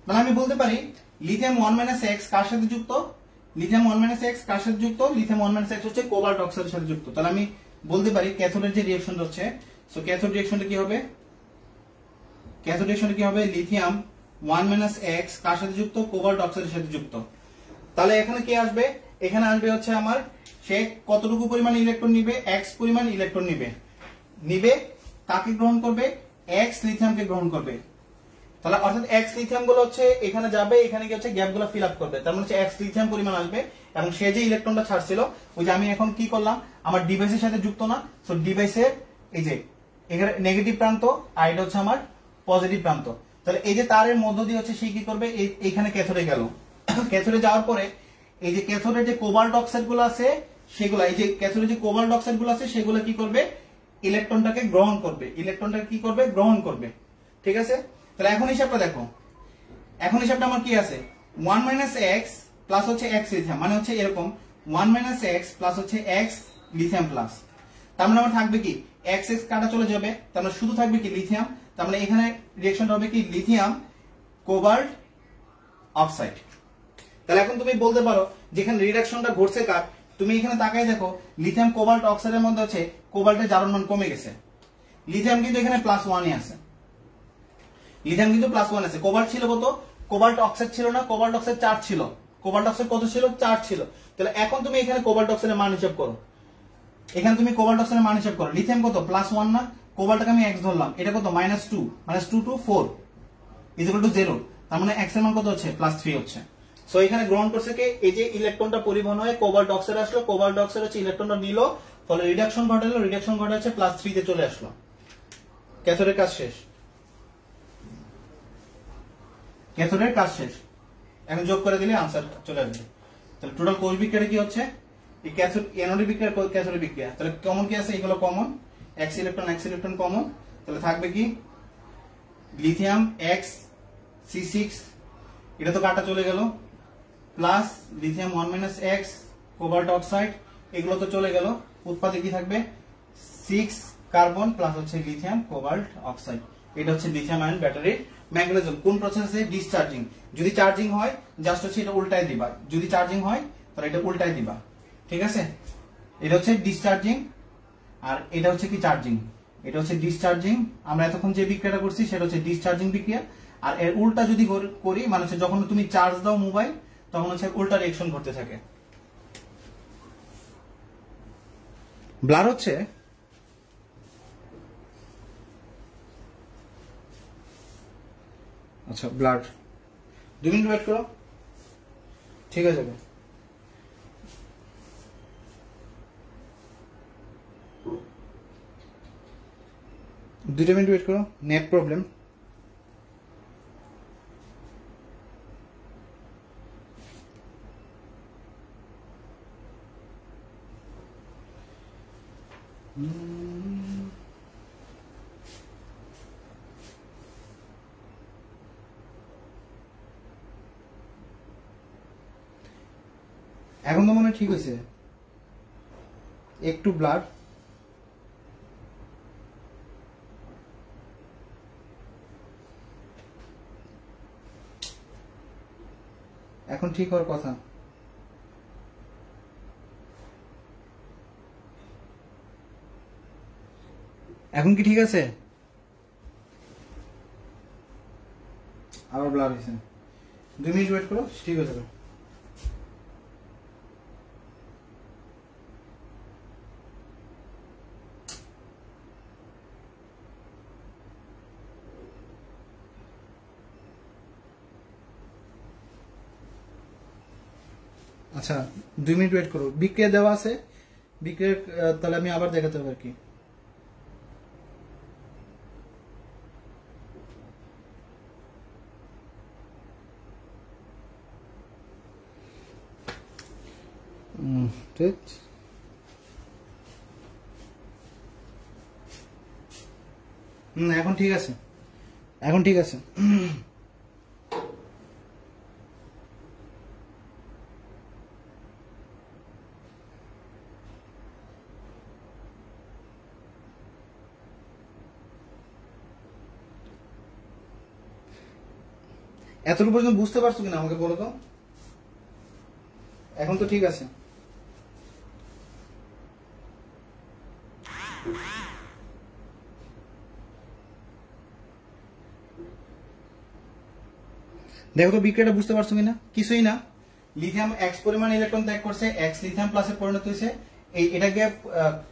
তাহলে আমি বলতে পারি লিথিয়াম 1 - x কার সাথে যুক্ত? লিথিয়াম 1 - x কার সাথে যুক্ত? লিথিয়াম 1 - x হচ্ছে কোবাল্ট অক্সাইডের সাথে যুক্ত। তাহলে আমি বলতে পারি ক্যাথোডের যে রিঅ্যাকশনটা হচ্ছে, সো ক্যাথোড রিঅ্যাকশনটা কি হবে? ক্যাথোড রিঅ্যাকশনটা কি হবে? লিথিয়াম 1 - x কার সাথে যুক্ত? কোবাল্ট অক্সাইডের সাথে যুক্ত। তাহলে এখানে কি আসবে? এখানে আসবে হচ্ছে আমার সে কতটুকু পরিমাণ ইলেকট্রন নিবে? x পরিমাণ ইলেকট্রন নিবে কাকে গ্রহণ করবে? x লিথিয়ামকে গ্রহণ করবে। তাহলে অর্থাৎ এক্স লিথিয়াম গুলো হচ্ছে এখানে যাবে, এখানে গিয়ে হচ্ছে গ্যাপ গুলো ফিল আপ করবে। তার মানে হচ্ছে এক্স লিথিয়াম পরিমাণ আসবে এবং সে যে ইলেকট্রনটা ছাড়ছিল ওই যে আমি এখন কি করলাম, আমার ডিভাইসের সাথে যুক্ত না, সো ডিভাইসের এই যে এখানে নেগেটিভ প্রান্ত আর এটা হচ্ছে আমার পজিটিভ প্রান্ত। তাহলে এই যে তারের মধ্য দিয়ে হচ্ছে সে কি করবে, এইখানে ক্যাথোডে গেল। ক্যাথোডে যাওয়ার পরে এই যে ক্যাথোডের যে কোবাল্ট অক্সাইড গুলো আছে সেগুলো, এই যে ক্যাথোডের যে কোবাল্ট অক্সাইড গুলো আছে সেগুলো কি করবে? ইলেকট্রনটাকে গ্রহণ করবে, ইলেকট্রনটাকে কি করবে? গ্রহণ করবে। ঠিক আছে? তাহলে এখন হিসাবটা দেখো, এখন হিসাবটা আমার কি আছে? 1 - x প্লাস হচ্ছে x লিথিয়াম, মানে হচ্ছে এরকম 1 - x প্লাস হচ্ছে x লিথিয়াম প্লাস। তার মানে আমার থাকবে কি x x কাটা চলে যাবে, তার মানে শুধু থাকবে কি লিথিয়াম। তার মানে এখানে রিঅ্যাকশনটা হবে কি লিথিয়াম কোবাল্ট অক্সাইড। তাহলে এখন তুমি বলতে পারো যেখানে রিডাকশনটা ঘটছে কার, তুমি এখানে তাকায় দেখো লিথিয়াম কোবাল্ট অক্সাইডের মধ্যে হচ্ছে কোবাল্টের জারণ মান কমে গেছে, লিথিয়াম কিন্তু এখানে +1 আছে, লিথিয়াম কিন্তু +1 আছে। কোবাল্ট ছিল কত? কোবাল্ট অক্সাইড ছিল না, কোবাল্ট অক্সাইড 4 ছিল। কোবাল্ট অক্সাইড কত ছিল? 4 ছিল। তাহলে এখন তুমি এখানে কোবাল্ট অক্সাইডের মান হিসাব করো, এখানে তুমি কোবাল্ট অক্সাইডের মান হিসাব করো। লিথিয়াম কত? +1 না, কোবাল্টকে আমি x ধরলাম, এটা কত? -2, -2 to 4 = 0। তার মানে x এর মান কত হচ্ছে? +3 হচ্ছে। সো এখানে গ্রহণ করছে কি এই যে ইলেকট্রনটা পরিবহন হয়ে কোবাল্ট অক্সাইড আসলো, কোবাল্ট অক্সাইড হচ্ছে ইলেকট্রনটা নিল, ফলে রিডাকশন ঘটালো, রিডাকশন ঘটে হচ্ছে +3 তে চলে আসলো। ক্যাথোডের কাজ শেষ, ক্যাথোডের কাজ শেষ। এখন যোগ করে দিলে আনসার চলে আসবে। তাহলে টোটাল কোষ বিক্রিয়া কি হচ্ছে? এই ক্যাথোড অ্যানোডিক বিক্রিয়া, ক্যাথোডিক বিক্রিয়া। তাহলে কমন কি আছে? এগুলো কমন, x ইলেকট্রন কমন। তাহলে থাকবে কি লিথিয়াম x C6, এটা তো কাটা চলে গেল, plus lithium 1 - x cobalt oxide, এগুলো তো চলে গেল। উৎপাদে কি থাকবে? 6 কার্বন প্লাস হচ্ছে লিথিয়াম কোবাল্ট অক্সাইড। এটা হচ্ছে লিথিয়াম আয়ন ব্যাটারির মেকানিজম। কোন প্রসেসে? ডিসচার্জিং। যদি চার্জিং হয় জাস্ট হচ্ছে এটা উল্টায় দিবা, যদি চার্জিং হয় তাহলে এটা উল্টায় দিবা। ঠিক আছে? এটা হচ্ছে ডিসচার্জিং আর এটা হচ্ছে কি চার্জিং। এটা হচ্ছে ডিসচার্জিং, আমরা এতক্ষণ যে বিক্রিয়াটা করছি সেটা হচ্ছে ডিসচার্জিং বিক্রিয়া। আর এর উল্টা যদি করি মানে হচ্ছে যখন তুমি চার্জ দাও মোবাইল তখন হচ্ছে উল্টা রিঅ্যাকশন ঘটতে থাকে। ব্লার হচ্ছে আচ্ছা ব্লাড 2 মিনিট ওয়েট করো, ঠিক আছে। 2 মিনিট ওয়েট করো, নেট প্রবলেম। এখন তো মনে হয় ঠিক হয়েছে। একটু ব্লার, এখন ঠিক হওয়ার কথা। এখন কি ঠিক আছে? আবার ব্লার হয়েছে, 2 মিনিট ওয়েট করো, ঠিক হয়ে যাবে। আচ্ছা 2 মিনিট ওয়েট করো, বিক্রিয়া দেওয়া আছে, বিক্রিয়া তাহলে আমি আবার দেখাতে হবে আর কি। ঠিক, এখন ঠিক আছে, এখন ঠিক আছে। এতটুকু পর্যন্ত বুঝতে পারছো কিনা আমাকে বলো তো? এখন তো ঠিক আছে। দেখো তো বিক্রিয়াটা বুঝতে পারছো কিনা? কিছুই না, লিথিয়াম এক্স পরিমাণ ইলেকট্রন ত্যাগ করছে, এক্স লিথিয়াম প্লাসে পরিণত হয়েছে, এটা গ্যাপ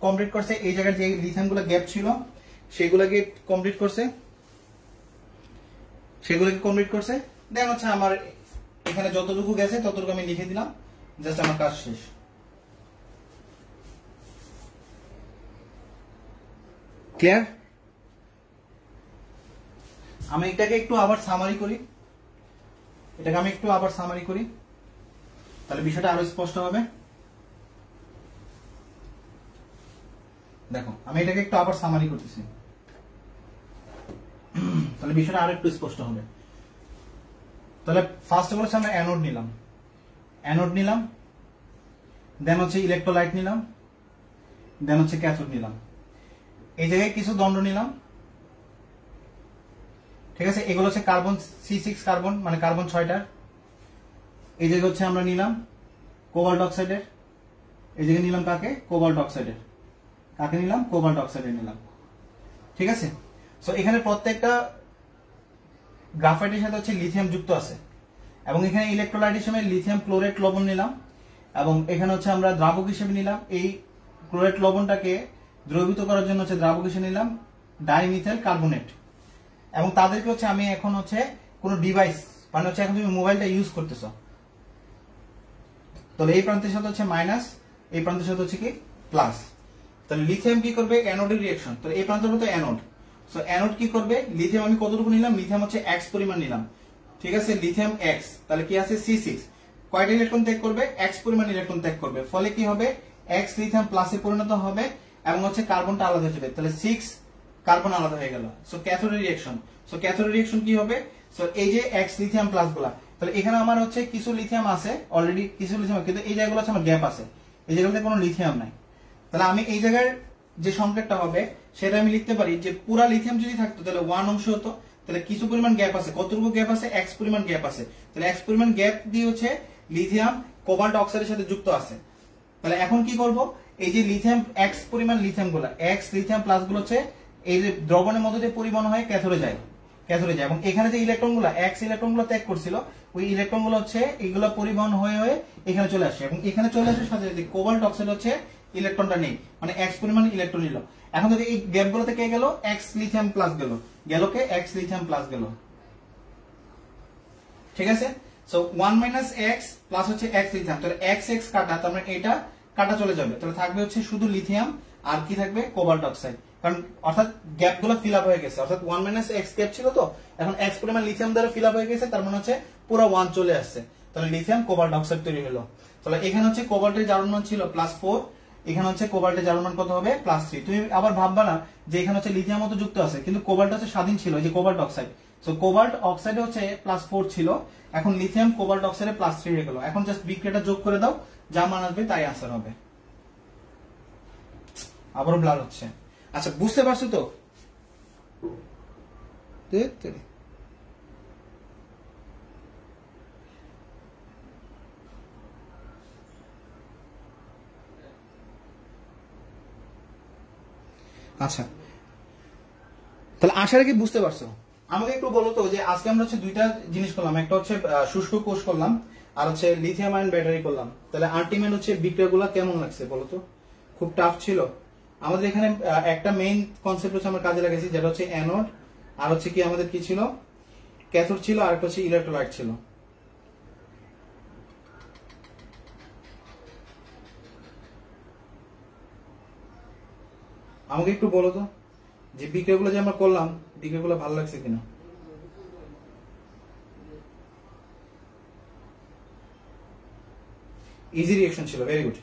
কমপ্লিট করছে, এই জায়গায় যে লিথিয়াম গুলো গ্যাপ ছিল সেগুলোকে কমপ্লিট করছে, সেগুলোকে কমপ্লিট করছে। দেন হচ্ছে আমার এখানে যতটুকু গেছে ততটুকু আমি লিখে দিলাম, জাস্ট আমার কাজ শেষ। ক্লিয়ার? আমি এটাকে একটু আবার সামারি করি, এটাকে আমি একটু আবার সামারি করি, তাহলে বিষয়টা আরো স্পষ্ট হবে। দেখো আমি এটাকে একটু আবার সামারি করতেছি, তাহলে বিষয়টা আরো একটু স্পষ্ট হবে। তাহলে ফার্স্ট অফ অল আমরা অ্যানোড নিলাম, অ্যানোড নিলাম, দেন হচ্ছে ইলেকট্রোলাইট নিলাম, দেন হচ্ছে ক্যাথোড নিলাম। এই জায়গায় কিছু দণ্ড নিলাম, ঠিক আছে? এগুলো হচ্ছে কার্বন C6 কার্বন, মানে কার্বন 6টার। এই জায়গায় হচ্ছে আমরা নিলাম কোবাল্ট অক্সাইডের, এই জায়গায় নিলাম কাকে? কোবাল্ট অক্সাইডের। কাকে নিলাম? কোবাল্ট অক্সাইডের নিলাম, ঠিক আছে? সো এখানে প্রত্যেকটা গ্রাফাইটের সাথে হচ্ছে লিথিয়াম যুক্ত আছে, এবং এখানে ইলেকট্রোলাইট হিসেবে লিথিয়াম ক্লোরেট লবণ নিলাম, এবং এখানে হচ্ছে আমরা দ্রাবক হিসেবে নিলাম এই ক্লোরেট লবণটাকে দ্রবীভূত করার জন্য হচ্ছে দ্রাবক হিসেবে নিলাম ডাইমিথাইল কার্বনেট। এবং তাদেরকে হচ্ছে আমি এখন হচ্ছে কোন ডিভাইস, মানে হচ্ছে এখন তুমি মোবাইলটা ইউজ করতেছো, তাহলে এই প্রান্তের সাথে হচ্ছে মাইনাস, এই প্রান্তের সাথে হচ্ছে কি প্লাস। তাহলে লিথিয়াম কি করবে? অ্যানোডিক রিঅ্যাকশন। তাহলে এই প্রান্তের মতো অ্যানোড, সো অ্যানোড কি করবে? লিথিয়াম আমি কতটুকু নিলাম? লিথিয়াম হচ্ছে এক্স পরিমাণ নিলাম, ঠিক আছে? লিথিয়াম এক্স, তাহলে কি আছে? C6। কয়টা ইলেকট্রন ত্যাগ করবে? এক্স পরিমাণ ইলেকট্রন ত্যাগ করবে, ফলে কি হবে? এক্স লিথিয়াম প্লাসে পরিণত হবে, এবং হচ্ছে কার্বনটা আলাদা হয়ে যাবে, তাহলে 6 কার্বন আলাদা হয়ে গেল। So cathode reaction, so cathode reaction কি হবে? সো এই যে এক্স লিথিয়াম প্লাস গুলা, তাহলে এখানে আমার হচ্ছে কিছু লিথিয়াম আছে অলরেডি, কিছু লিথিয়াম, কিন্তু এই জায়গাগুলো হচ্ছে আমার গ্যাপ আছে, এই জায়গাতে কোনো লিথিয়াম নাই। তাহলে আমি এই জায়গার যে সংকেতটা হবে সেটা আমি লিখতে পারি যে পুরা লিথিয়াম যদি থাকতো তাহলে 1 অংশ হতো, তাহলে কিছু পরিমাণ গ্যাপ আছে, কতটুকু গ্যাপ আছে? এক্স পরিমাণ গ্যাপ আছে, তাহলে এক্স পরিমাণ গ্যাপ দিয়ে হচ্ছে লিথিয়াম কোবাল্ট অক্সাইডের সাথে যুক্ত আছে। তাহলে এখন কি করব? এই যে লিথিয়াম এক্স পরিমাণ লিথিয়াম গুলা, এক্স লিথিয়াম প্লাস গুলো হচ্ছে এই যে দ্রবণের মধ্যে দিয়ে পরিবহন হয়ে ক্যাথোডে যায়, ক্যাথোডে যায়, এবং এখানে যে ইলেকট্রন গুলো এক্স ইলেকট্রন গুলো ত্যাগ করছিল, ওই ইলেকট্রন গুলো হচ্ছে এইগুলো পরিবহন হয়ে হয়ে এখানে চলে আসে, এবং এখানে চলে আসার সাথে সাথে কোবাল্ট অক্সাইড হচ্ছে ইলেকট্রনটা নেই, মানে এক্স পরিমাণ ইলেকট্রন নিল। এখন যদি এই গ্যাপ গুলোতে কে গেল? এক্স লিথিয়াম প্লাস গেল, গেল কে? এক্স লিথিয়াম প্লাস গেল, ঠিক আছে? সো 1 মাইনাস এক্স প্লাস হচ্ছে এক্স লিথিয়াম, তাহলে এক্স এক্স কাটা, তার মানে এটা কাটা চলে যাবে, তাহলে থাকবে হচ্ছে শুধু লিথিয়াম, আর কি থাকবে? Cobalt oxide. কারণ অর্থাৎ গ্যাপ গুলো ফিল আপ হয়ে গেছে, অর্থাৎ 1 মাইনাস এক্স গ্যাপ ছিল, তো এখন এক্স পরিমাণ লিথিয়াম দ্বারা ফিল আপ হয়ে গেছে, তার মানে হচ্ছে পুরো 1 চলে আসছে, তাহলে লিথিয়াম কোবাল্ট অক্সাইড তৈরি হলো। তাহলে এখানে হচ্ছে কোবাল্টের জারণ ছিল +4, এখানে হচ্ছে কোবাল্টের জারণ কত হবে? +3। তুমি আবার ভাববা না যে এখানে হচ্ছে লিথিয়াম মতো যুক্ত আছে, কিন্তু কোবাল্ট হচ্ছে স্বাধীন ছিল, এই যে কোবাল্ট অক্সাইড, সো কোবাল্ট অক্সাইডে হচ্ছে +4 ছিল, এখন লিথিয়াম কোবাল্ট অক্সাইডে +3 হয়ে গেল। এখন জাস্ট বিক্রিয়াটা যোগ করে দাও, যা মান আসবে তাই আনসার হবে। আবারও ব্লার হচ্ছে। আচ্ছা বুঝতে পারছো তো? আচ্ছা তাহলে আশা রাখি বুঝতে পারছো। আমাকে একটু বলো তো যে আজকে আমরা হচ্ছে দুইটা জিনিস করলাম, একটা হচ্ছে শুষ্ক কোষ করলাম আর হচ্ছে লিথিয়াম আয়ন ব্যাটারি করলাম। তাহলে আলটিমেট হচ্ছে বিক্রিয়াগুলো কেমন লাগছে বলো তো? খুব টাফ ছিল? আমাদের এখানে একটা মেইন কনসেপ্ট হচ্ছে আমরা কাজে লাগাইছি, যেটা হচ্ছে অ্যানোড, আর হচ্ছে কি আমাদের কি ছিল, ক্যাথোড ছিল, আর একটা হচ্ছে ইলেকট্রোলাইট ছিল। আমাকে একটু বলো তো যে বিক্রিয়াগুলো যে আমরা করলাম, বিক্রিয়াগুলো ভালো লাগছে কিনা? ইজি রিয়েকশন ছিল, ভেরি গুড।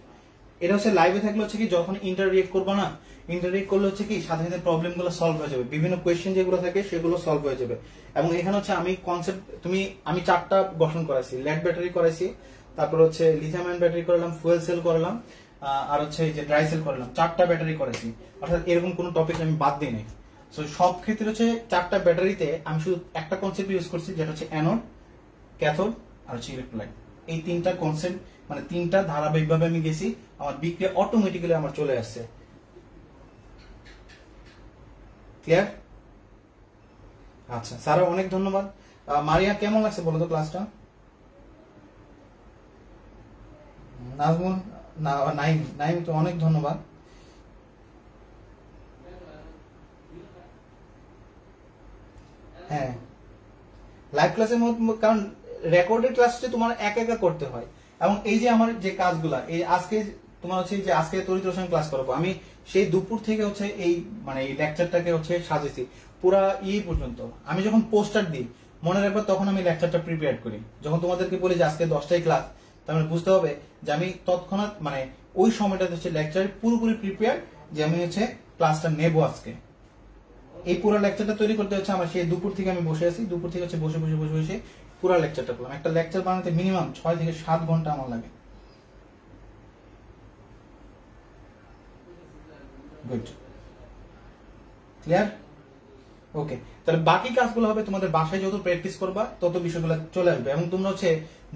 এটা হচ্ছে লাইভে থাকলে হচ্ছে কি যখন ইন্টাররিয়েক্ট করবো না, ইন্টাররিয়েক্ট করলে হচ্ছে কি সাথে সাথে প্রবলেম গুলো সলভ হয়ে যাবে, বিভিন্ন কোয়েশ্চেন যেগুলো থাকে সেগুলো সলভ হয়ে যাবে। এবং এখানে হচ্ছে আমি কনসেপ্ট আমি 4টা গঠন করাইছি, লেড ব্যাটারি করাইছি, তারপর হচ্ছে লিথিয়াম আয়ন ব্যাটারি করলাম, ফুয়েল সেল করলাম, আর হচ্ছে যে ড্রাই সেল করলাম। 4টা ব্যাটারি করেছি, অর্থাৎ এরকম কোনো টপিক আমি বাদ দিই নাই। সো সব ক্ষেত্রে হচ্ছে 4টা ব্যাটারিতে আমি শুধু একটা কনসেপ্ট ইউজ করছি, যেটা হচ্ছে অ্যানোড, ক্যাথোড আর হচ্ছে ইলেকট্রোলাইট। এই 3টা কনসেপ্ট মানে 3টা ধারাবাহিকভাবে আমি গেছি, আমার বিক্রিয়া অটোমেটিক্যালি আমার চলে আসছে। ক্লিয়ার? আচ্ছা স্যার অনেক ধন্যবাদ। মারিয়া কেমন লাগছে বলো তো ক্লাসটা? নাজমুল নাইম তো অনেক ধন্যবাদ। হ্যাঁ লাইভ ক্লাসের মধ্যে, কারণ রেকর্ডেড ক্লাস হচ্ছে তোমার একা করতে হয়। এবং এই যে আমার যে কাজগুলা, এই আজকে তোমার হচ্ছে যে আজকে তড়িৎ রসায়ন ক্লাস করাবো, আমি সেই দুপুর থেকে হচ্ছে এই মানে এই লেকচারটাকে হচ্ছে সাজেছি পুরা পর্যন্ত। আমি যখন পোস্টার দিই মনে রাখবো, তখন আমি লেকচারটা প্রিপেয়ার করি। যখন তোমাদেরকে বলি যে আজকে 10টায় ক্লাস, তার মানে বুঝতে হবে যে আমি তৎক্ষণাৎ মানে ওই সময়টাতে হচ্ছে লেকচার পুরোপুরি প্রিপেয়ার, যে আমি হচ্ছে ক্লাসটা নেবো আজকে। এই পুরো লেকচারটা তৈরি করতে হচ্ছে আমার সেই দুপুর থেকে আমি বসে আছি, দুপুর থেকে হচ্ছে বসে বসে বসে বসে পুরো লেকচারটা করলাম। একটা লেকচার বানাতে মিনিমাম 6 থেকে 7 ঘন্টা আমার লাগে। Good, clear? ওকে, তাহলে বাকি কাজগুলো হবে তোমাদের বাসায় যত প্র্যাকটিস করবা তত বিষয়গুলো চলে আসবে। এবং তোমরা হচ্ছে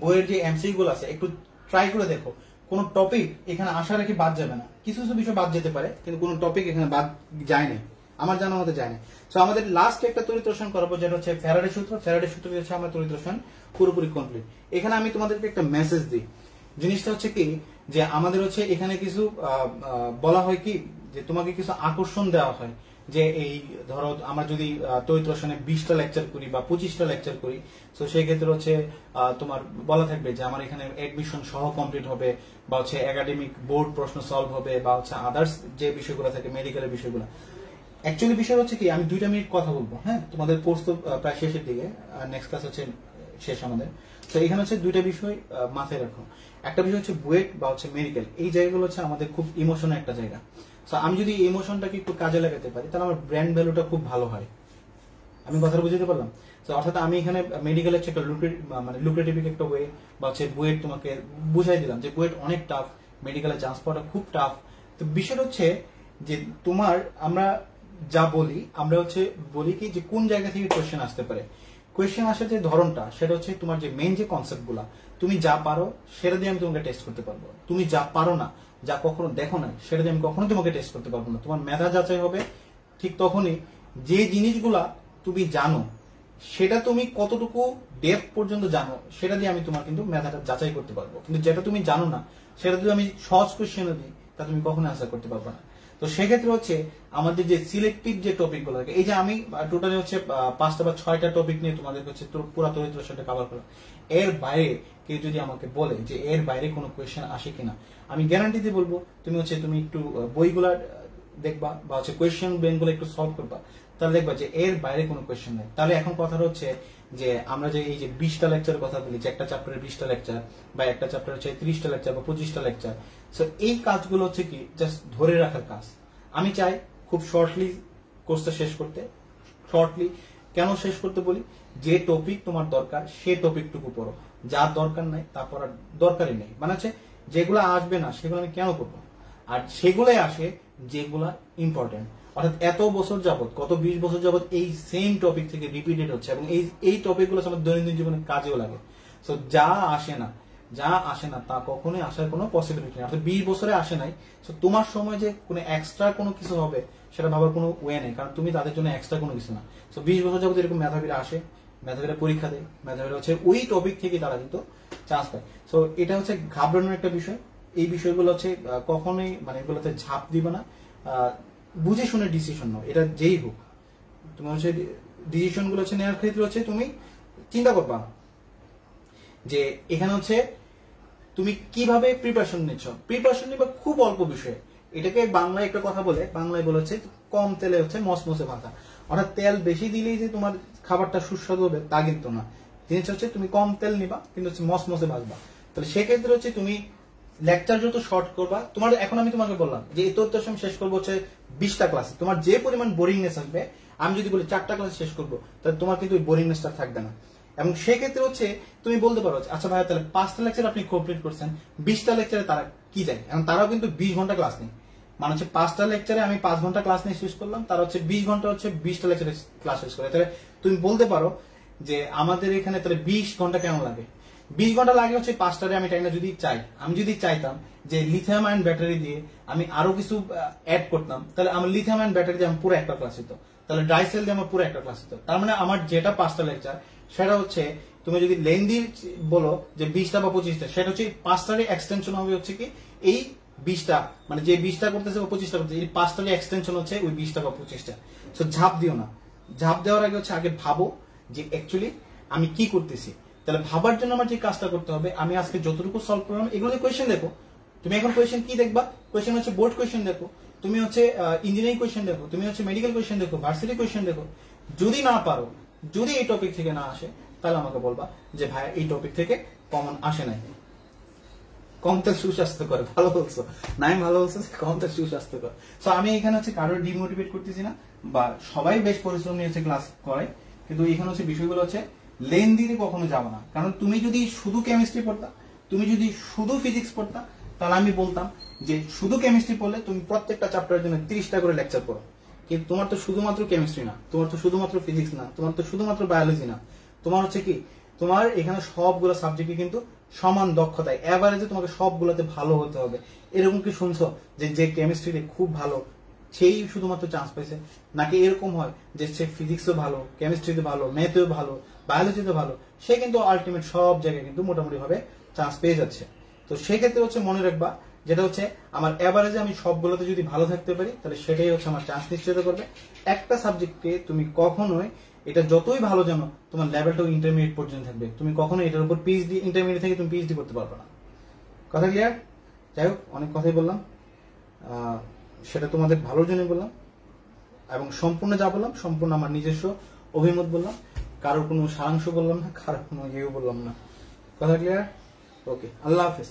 বইয়ের যে এমসি গুলো আছে একটু ট্রাই করে দেখো, কোন টপিক এখানে আশা রাখি বাদ যাবে না। কিছু কিছু বিষয় বাদ যেতে পারে, কিন্তু কোন টপিক এখানে বাদ যায় না, আমার জানা মতে যায় না। তো আমাদের লাস্ট একটা তড়িৎ রসায়ন করাবো, যেটা হচ্ছে ফ্যারাডে সূত্র। ফ্যারাডে সূত্র হচ্ছে আমরা তড়িৎ রসায়ন পুরোপুরি কমপ্লিট। এখানে আমি তোমাদেরকে একটা মেসেজ দিই, জিনিসটা হচ্ছে কি যে আমাদের হচ্ছে এখানে কিছু বলা হয় কি যে তোমাকে কিছু আকর্ষণ দেওয়া হয়, যে এই ধরো আমরা যদি তড়িৎ রসায়নে 20টা লেকচার করি বা 25টা লেকচার করি, তো সেই ক্ষেত্রে হচ্ছে তোমার বলা থাকবে যে আমার এখানে এডমিশন সহ কমপ্লিট হবে, বা হচ্ছে একাডেমিক বোর্ড প্রশ্ন সলভ হবে, বা হচ্ছে আদার্স যে বিষয়গুলো থাকে মেডিকেলের বিষয়গুলো। অ্যাকচুয়ালি বিষয় হচ্ছে কি আমি 2টা মিনিট কথা বলবো, হ্যাঁ তোমাদের কোর্স তো প্রায় শেষের দিকে, নেক্সট ক্লাস হচ্ছে শেষ আমাদের। তো এখানে হচ্ছে 2টা বিষয় মাথায় রাখো। একটা বিষয় হচ্ছে বুয়েট বা হচ্ছে মেডিকেল, এই জায়গাগুলো হচ্ছে আমাদের খুব ইমোশনাল একটা জায়গা। তো আমি যদি ইমোশনটাকে একটু কাজে লাগাতে পারি, তাহলে আমার ব্র্যান্ড ভ্যালুটা খুব ভালো হয়। আমি কথাটা বুঝতে পারলাম? তো অর্থাৎ আমি এখানে মেডিকেলের একটা মানে লুক্রেটিভ একটা ওয়ে, বা হচ্ছে বুয়েট তোমাকে বুঝাই দিলাম যে বুয়েট অনেক টাফ, মেডিকেলে চান্স পাওয়াটা খুব টাফ। তো বিষয় হচ্ছে যে তোমার আমরা যা বলি, আমরা হচ্ছে বলি কি যে কোন জায়গা থেকে কোয়েশ্চেন আসতে পারে। কোয়েশ্চেন আসার যে ধরনটা সেটা হচ্ছে তোমার যে মেইন যে কনসেপ্ট গুলা, তুমি যা পারো সেটা দিয়ে আমি তোমাকে টেস্ট করতে পারবো। তুমি যা পারো না, যা কখনো দেখো না, সেটা দিয়ে আমি কখনো তোমাকে টেস্ট করতে পারবো না। তোমার মেধা যাচাই হবে ঠিক তখনই যে জিনিসগুলা তুমি জানো সেটা তুমি কতটুকু ডেপথ পর্যন্ত জানো, সেটা দিয়ে আমি তোমার কিন্তু মেধাটা যাচাই করতে পারবো। কিন্তু যেটা তুমি জানো না সেটা যদি আমি সহজ কোয়েশ্চেন দিই, তা তুমি কখনো আনসার করতে পারবে না। তো সেক্ষেত্রে হচ্ছে আমাদের যে সিলেক্টিভ যে টপিক গুলো থাকে, এই যে আমি টোটালি হচ্ছে 5টা বা 6টা টপিক নিয়ে তোমাদের হচ্ছে পুরো তড়িৎ রসায়নটা কভার করলাম। এর বাইরে কেউ যদি আমাকে বলে যে এর বাইরে কোনো কোয়েশ্চেন আসে কিনা, আমি গ্যারান্টি দিয়ে বলবো তুমি হচ্ছে তুমি একটু বইগুলা দেখবা বা হচ্ছে কোয়েশ্চেন ব্যাংকগুলো একটু সলভ করবা, তাহলে দেখবা যে এর বাইরে কোনো কোয়েশ্চেন নেই। তাহলে এখন কথা হচ্ছে যে আমরা যে এই যে 20টা লেকচারের কথা বলি, যে একটা চ্যাপ্টারের 20টা লেকচার, বা একটা চ্যাপ্টার হচ্ছে 30টা লেকচার বা 25টা লেকচার, সো এই কাজগুলো হচ্ছে কি জাস্ট ধরে রাখার কাজ। আমি চাই খুব শর্টলি কোর্সটা শেষ করতে। শর্টলি কেন শেষ করতে বলি, যে টপিক তোমার দরকার সে টপিকটুকু পড়ো, যার দরকার নাই তা পড়ার দরকারই নেই। মানে হচ্ছে যেগুলো আসবে না সেগুলো আমি কেন করবো, আর সেগুলাই আসে যেগুলা ইম্পর্টেন্ট, অর্থাৎ এত বছর যাবত, গত 20 বছর যাবত এই সেম টপিক থেকে রিপিটেড হচ্ছে এবং এই টপিকগুলো আমাদের দৈনন্দিন জীবনে কাজেও লাগে। সো যা আসে না তা কখনোই আসার কোনো পসিবিলিটি নেই, অর্থাৎ 20 বছরে আসে নাই। সো তোমার সময় যে কোনো এক্সট্রা কোনো কিছু হবে সেটা ভাবার কোনো ওয়ে নেই, কারণ তুমি তাদের জন্য এক্সট্রা কোনো কিছু না। সো 20 বছর যাবত এরকম মেধাবীরা আসে, মেধাবীরা পরীক্ষা দেয়, মেধাবীরা হচ্ছে ওই টপিক থেকে তারা কিন্তু চান্স পায়। সো এটা হচ্ছে ঘাবড়ানোর একটা বিষয়। এই বিষয়গুলো হচ্ছে কখনোই মানে এগুলোতে ঝাঁপ দিবে না, বুঝে শুনে ডিসিশন নাও, এটা যেই হোক। তুমি হচ্ছে ডিসিশন গুলো হচ্ছে নেওয়ার ক্ষেত্রে হচ্ছে তুমি চিন্তা করবা যে এখানে হচ্ছে তুমি কিভাবে প্রিপারেশন নিচ্ছ। প্রিপারেশন নিবা খুব অল্প বিষয়ে, এটাকে বাংলায় একটা কথা বলে, বাংলায় বলে হচ্ছে কম তেলে হচ্ছে মসমসে ভাজা, অর্থাৎ তেল বেশি দিলেই যে তোমার খাবারটা সুস্বাদু হবে তা কিন্তু না। জিনিসটা হচ্ছে তুমি কম তেল নিবা কিন্তু হচ্ছে মসমসে ভাজবা। তাহলে সেক্ষেত্রে হচ্ছে তুমি লেকচার যত শর্ট করবা, তোমার এখন আমি তোমাকে বললাম যে এই তথ্য আমি শেষ করবো হচ্ছে 20টা ক্লাসে, তোমার যে পরিমাণ বোরিংনেস আসবে, আমি যদি বলি 4টা ক্লাস শেষ করবো, তাহলে তোমার কিন্তু ওই বোরিংনেসটা থাকবে না। এবং সেক্ষেত্রে হচ্ছে তুমি বলতে পারো আচ্ছা ভাইয়া তাহলে 5টা লেকচার আপনি কমপ্লিট করছেন, 20টা লেকচারে তারা কি যায়, এবং তারাও কিন্তু 20 ঘন্টা ক্লাস নেই, মানে হচ্ছে 5টা লেকচারে আমি 5 ঘন্টা ক্লাস নিয়ে শেষ করলাম, তারা হচ্ছে 20 ঘন্টা হচ্ছে 20টা লেকচারে ক্লাস শেষ করে। তাহলে তুমি বলতে পারো যে আমাদের এখানে তাহলে 20 ঘন্টা কেন লাগে? 20 ঘন্টা লাগে হচ্ছে 5টারে আমি টাইমটা যদি চাই, আমি যদি চাইতাম যে লিথিয়াম আয়ন ব্যাটারি দিয়ে আমি আরো কিছু অ্যাড করতাম, তাহলে আমার লিথিয়াম আয়ন ব্যাটারি দিয়ে আমার পুরো একটা ক্লাস হতো, তাহলে ড্রাইসেল দিয়ে আমার পুরো একটা ক্লাস হতো। তার মানে আমার যেটা 5টা লেকচার সেটা হচ্ছে তুমি যদি লেন্দি বলো যে 20টা বা 25টা, সেটা হচ্ছে 5টারই এক্সটেনশন হবে হচ্ছে কি এই 20টা, মানে যে 20টা করতেছে বা 25টা করতেছে, এই 5টারই এক্সটেনশন হচ্ছে ওই 20টা বা 25টা। সো ঝাঁপ দিও না, ঝাঁপ দেওয়ার আগে হচ্ছে আগে ভাবো যে অ্যাকচুয়ালি আমি কি করতেছি। তাহলে ভাবার জন্য আমার যে কাজটা করতে হবে, আমি আজকে যতটুকু সলভ করলাম এগুলো কোয়েশ্চেন দেখো। তুমি এখন কোয়েশ্চেন কি দেখবা? কোয়েশ্চেন হচ্ছে বোর্ড কোয়েশ্চেন দেখো, তুমি হচ্ছে ইঞ্জিনিয়ারিং কোয়েশ্চেন দেখো, তুমি হচ্ছে মেডিকেল কোয়েশ্চেন দেখো, ভার্সিটি কোয়েশ্চেন দেখো। যদি না পারো, যদি এই টপিক থেকে না আসে, তাহলে আমাকে বলবা যে ভাই এই টপিক থেকে কমন আসে নাই। কম তেল সুস্বাস্থ্যকর, ভালো বলছো, নাই ভালো বলছো, কম তেল সুস্বাস্থ্যকর। সো আমি এখানে হচ্ছে কারোর ডিমোটিভেট করতেছি না, বা সবাই বেশ পরিশ্রম নিয়ে ক্লাস করে, কিন্তু এখানে হচ্ছে বিষয়গুলো হচ্ছে লেন দিয়ে কখনো যাবো না। কারণ তুমি যদি শুধু কেমিস্ট্রি পড়তা, তুমি যদি শুধু ফিজিক্স পড়তা, তাহলে আমি বলতাম যে শুধু কেমিস্ট্রি পড়লে তুমি প্রত্যেকটা চ্যাপ্টারের জন্য 30টা করে লেকচার পড়ো। কিন্তু তোমার তো শুধুমাত্র কেমিস্ট্রি না, তোমার তো শুধুমাত্র ফিজিক্স না, তোমার তো শুধুমাত্র বায়োলজি না, তোমার হচ্ছে কি তোমার এখানে সবগুলো সাবজেক্টে কিন্তু সমান দক্ষতায় এভারেজে তোমাকে সবগুলোতে ভালো হতে হবে। এরকম কি শুনছো যে কেমিস্ট্রিতে খুব ভালো সেই শুধুমাত্র চান্স পেয়েছে? নাকি এরকম হয় যে সে ফিজিক্সও ভালো, কেমিস্ট্রিতে ভালো, ম্যাথেও ভালো, বায়োলজিতে ভালো, সে কিন্তু আলটিমেট সব জায়গায় কিন্তু মোটামুটি ভাবে চান্স পেয়ে যাচ্ছে। তো সেক্ষেত্রে হচ্ছে মনে রাখবা যেটা হচ্ছে আমার এভারেজে আমি সবগুলোতে যদি ভালো থাকতে পারি, তাহলে সেটাই হচ্ছে আমার চান্স নিশ্চিত করবে। একটা সাবজেক্টকে তুমি কখনোই এটা যতই ভালো জানো, তোমার লেভেলটাও ইন্টারমিডিয়েট পর্যন্ত থাকবে, তুমি কখনো এটার উপর পিএইচডি, ইন্টারমিডিয়েট থেকে তুমি পিএইচডি করতে পারবে না। কথা ক্লিয়ার? যাই হোক, অনেক কথাই বললাম, সেটা তোমাদের ভালোর জন্য বললাম, এবং সম্পূর্ণ যা বললাম সম্পূর্ণ আমার নিজস্ব অভিমত বললাম, কারোর কোনো সারাংশ বললাম না, কারোর কোনো ইয়েও বললাম না। কথা ক্লিয়ার? ওকে, আল্লাহ হাফেজ।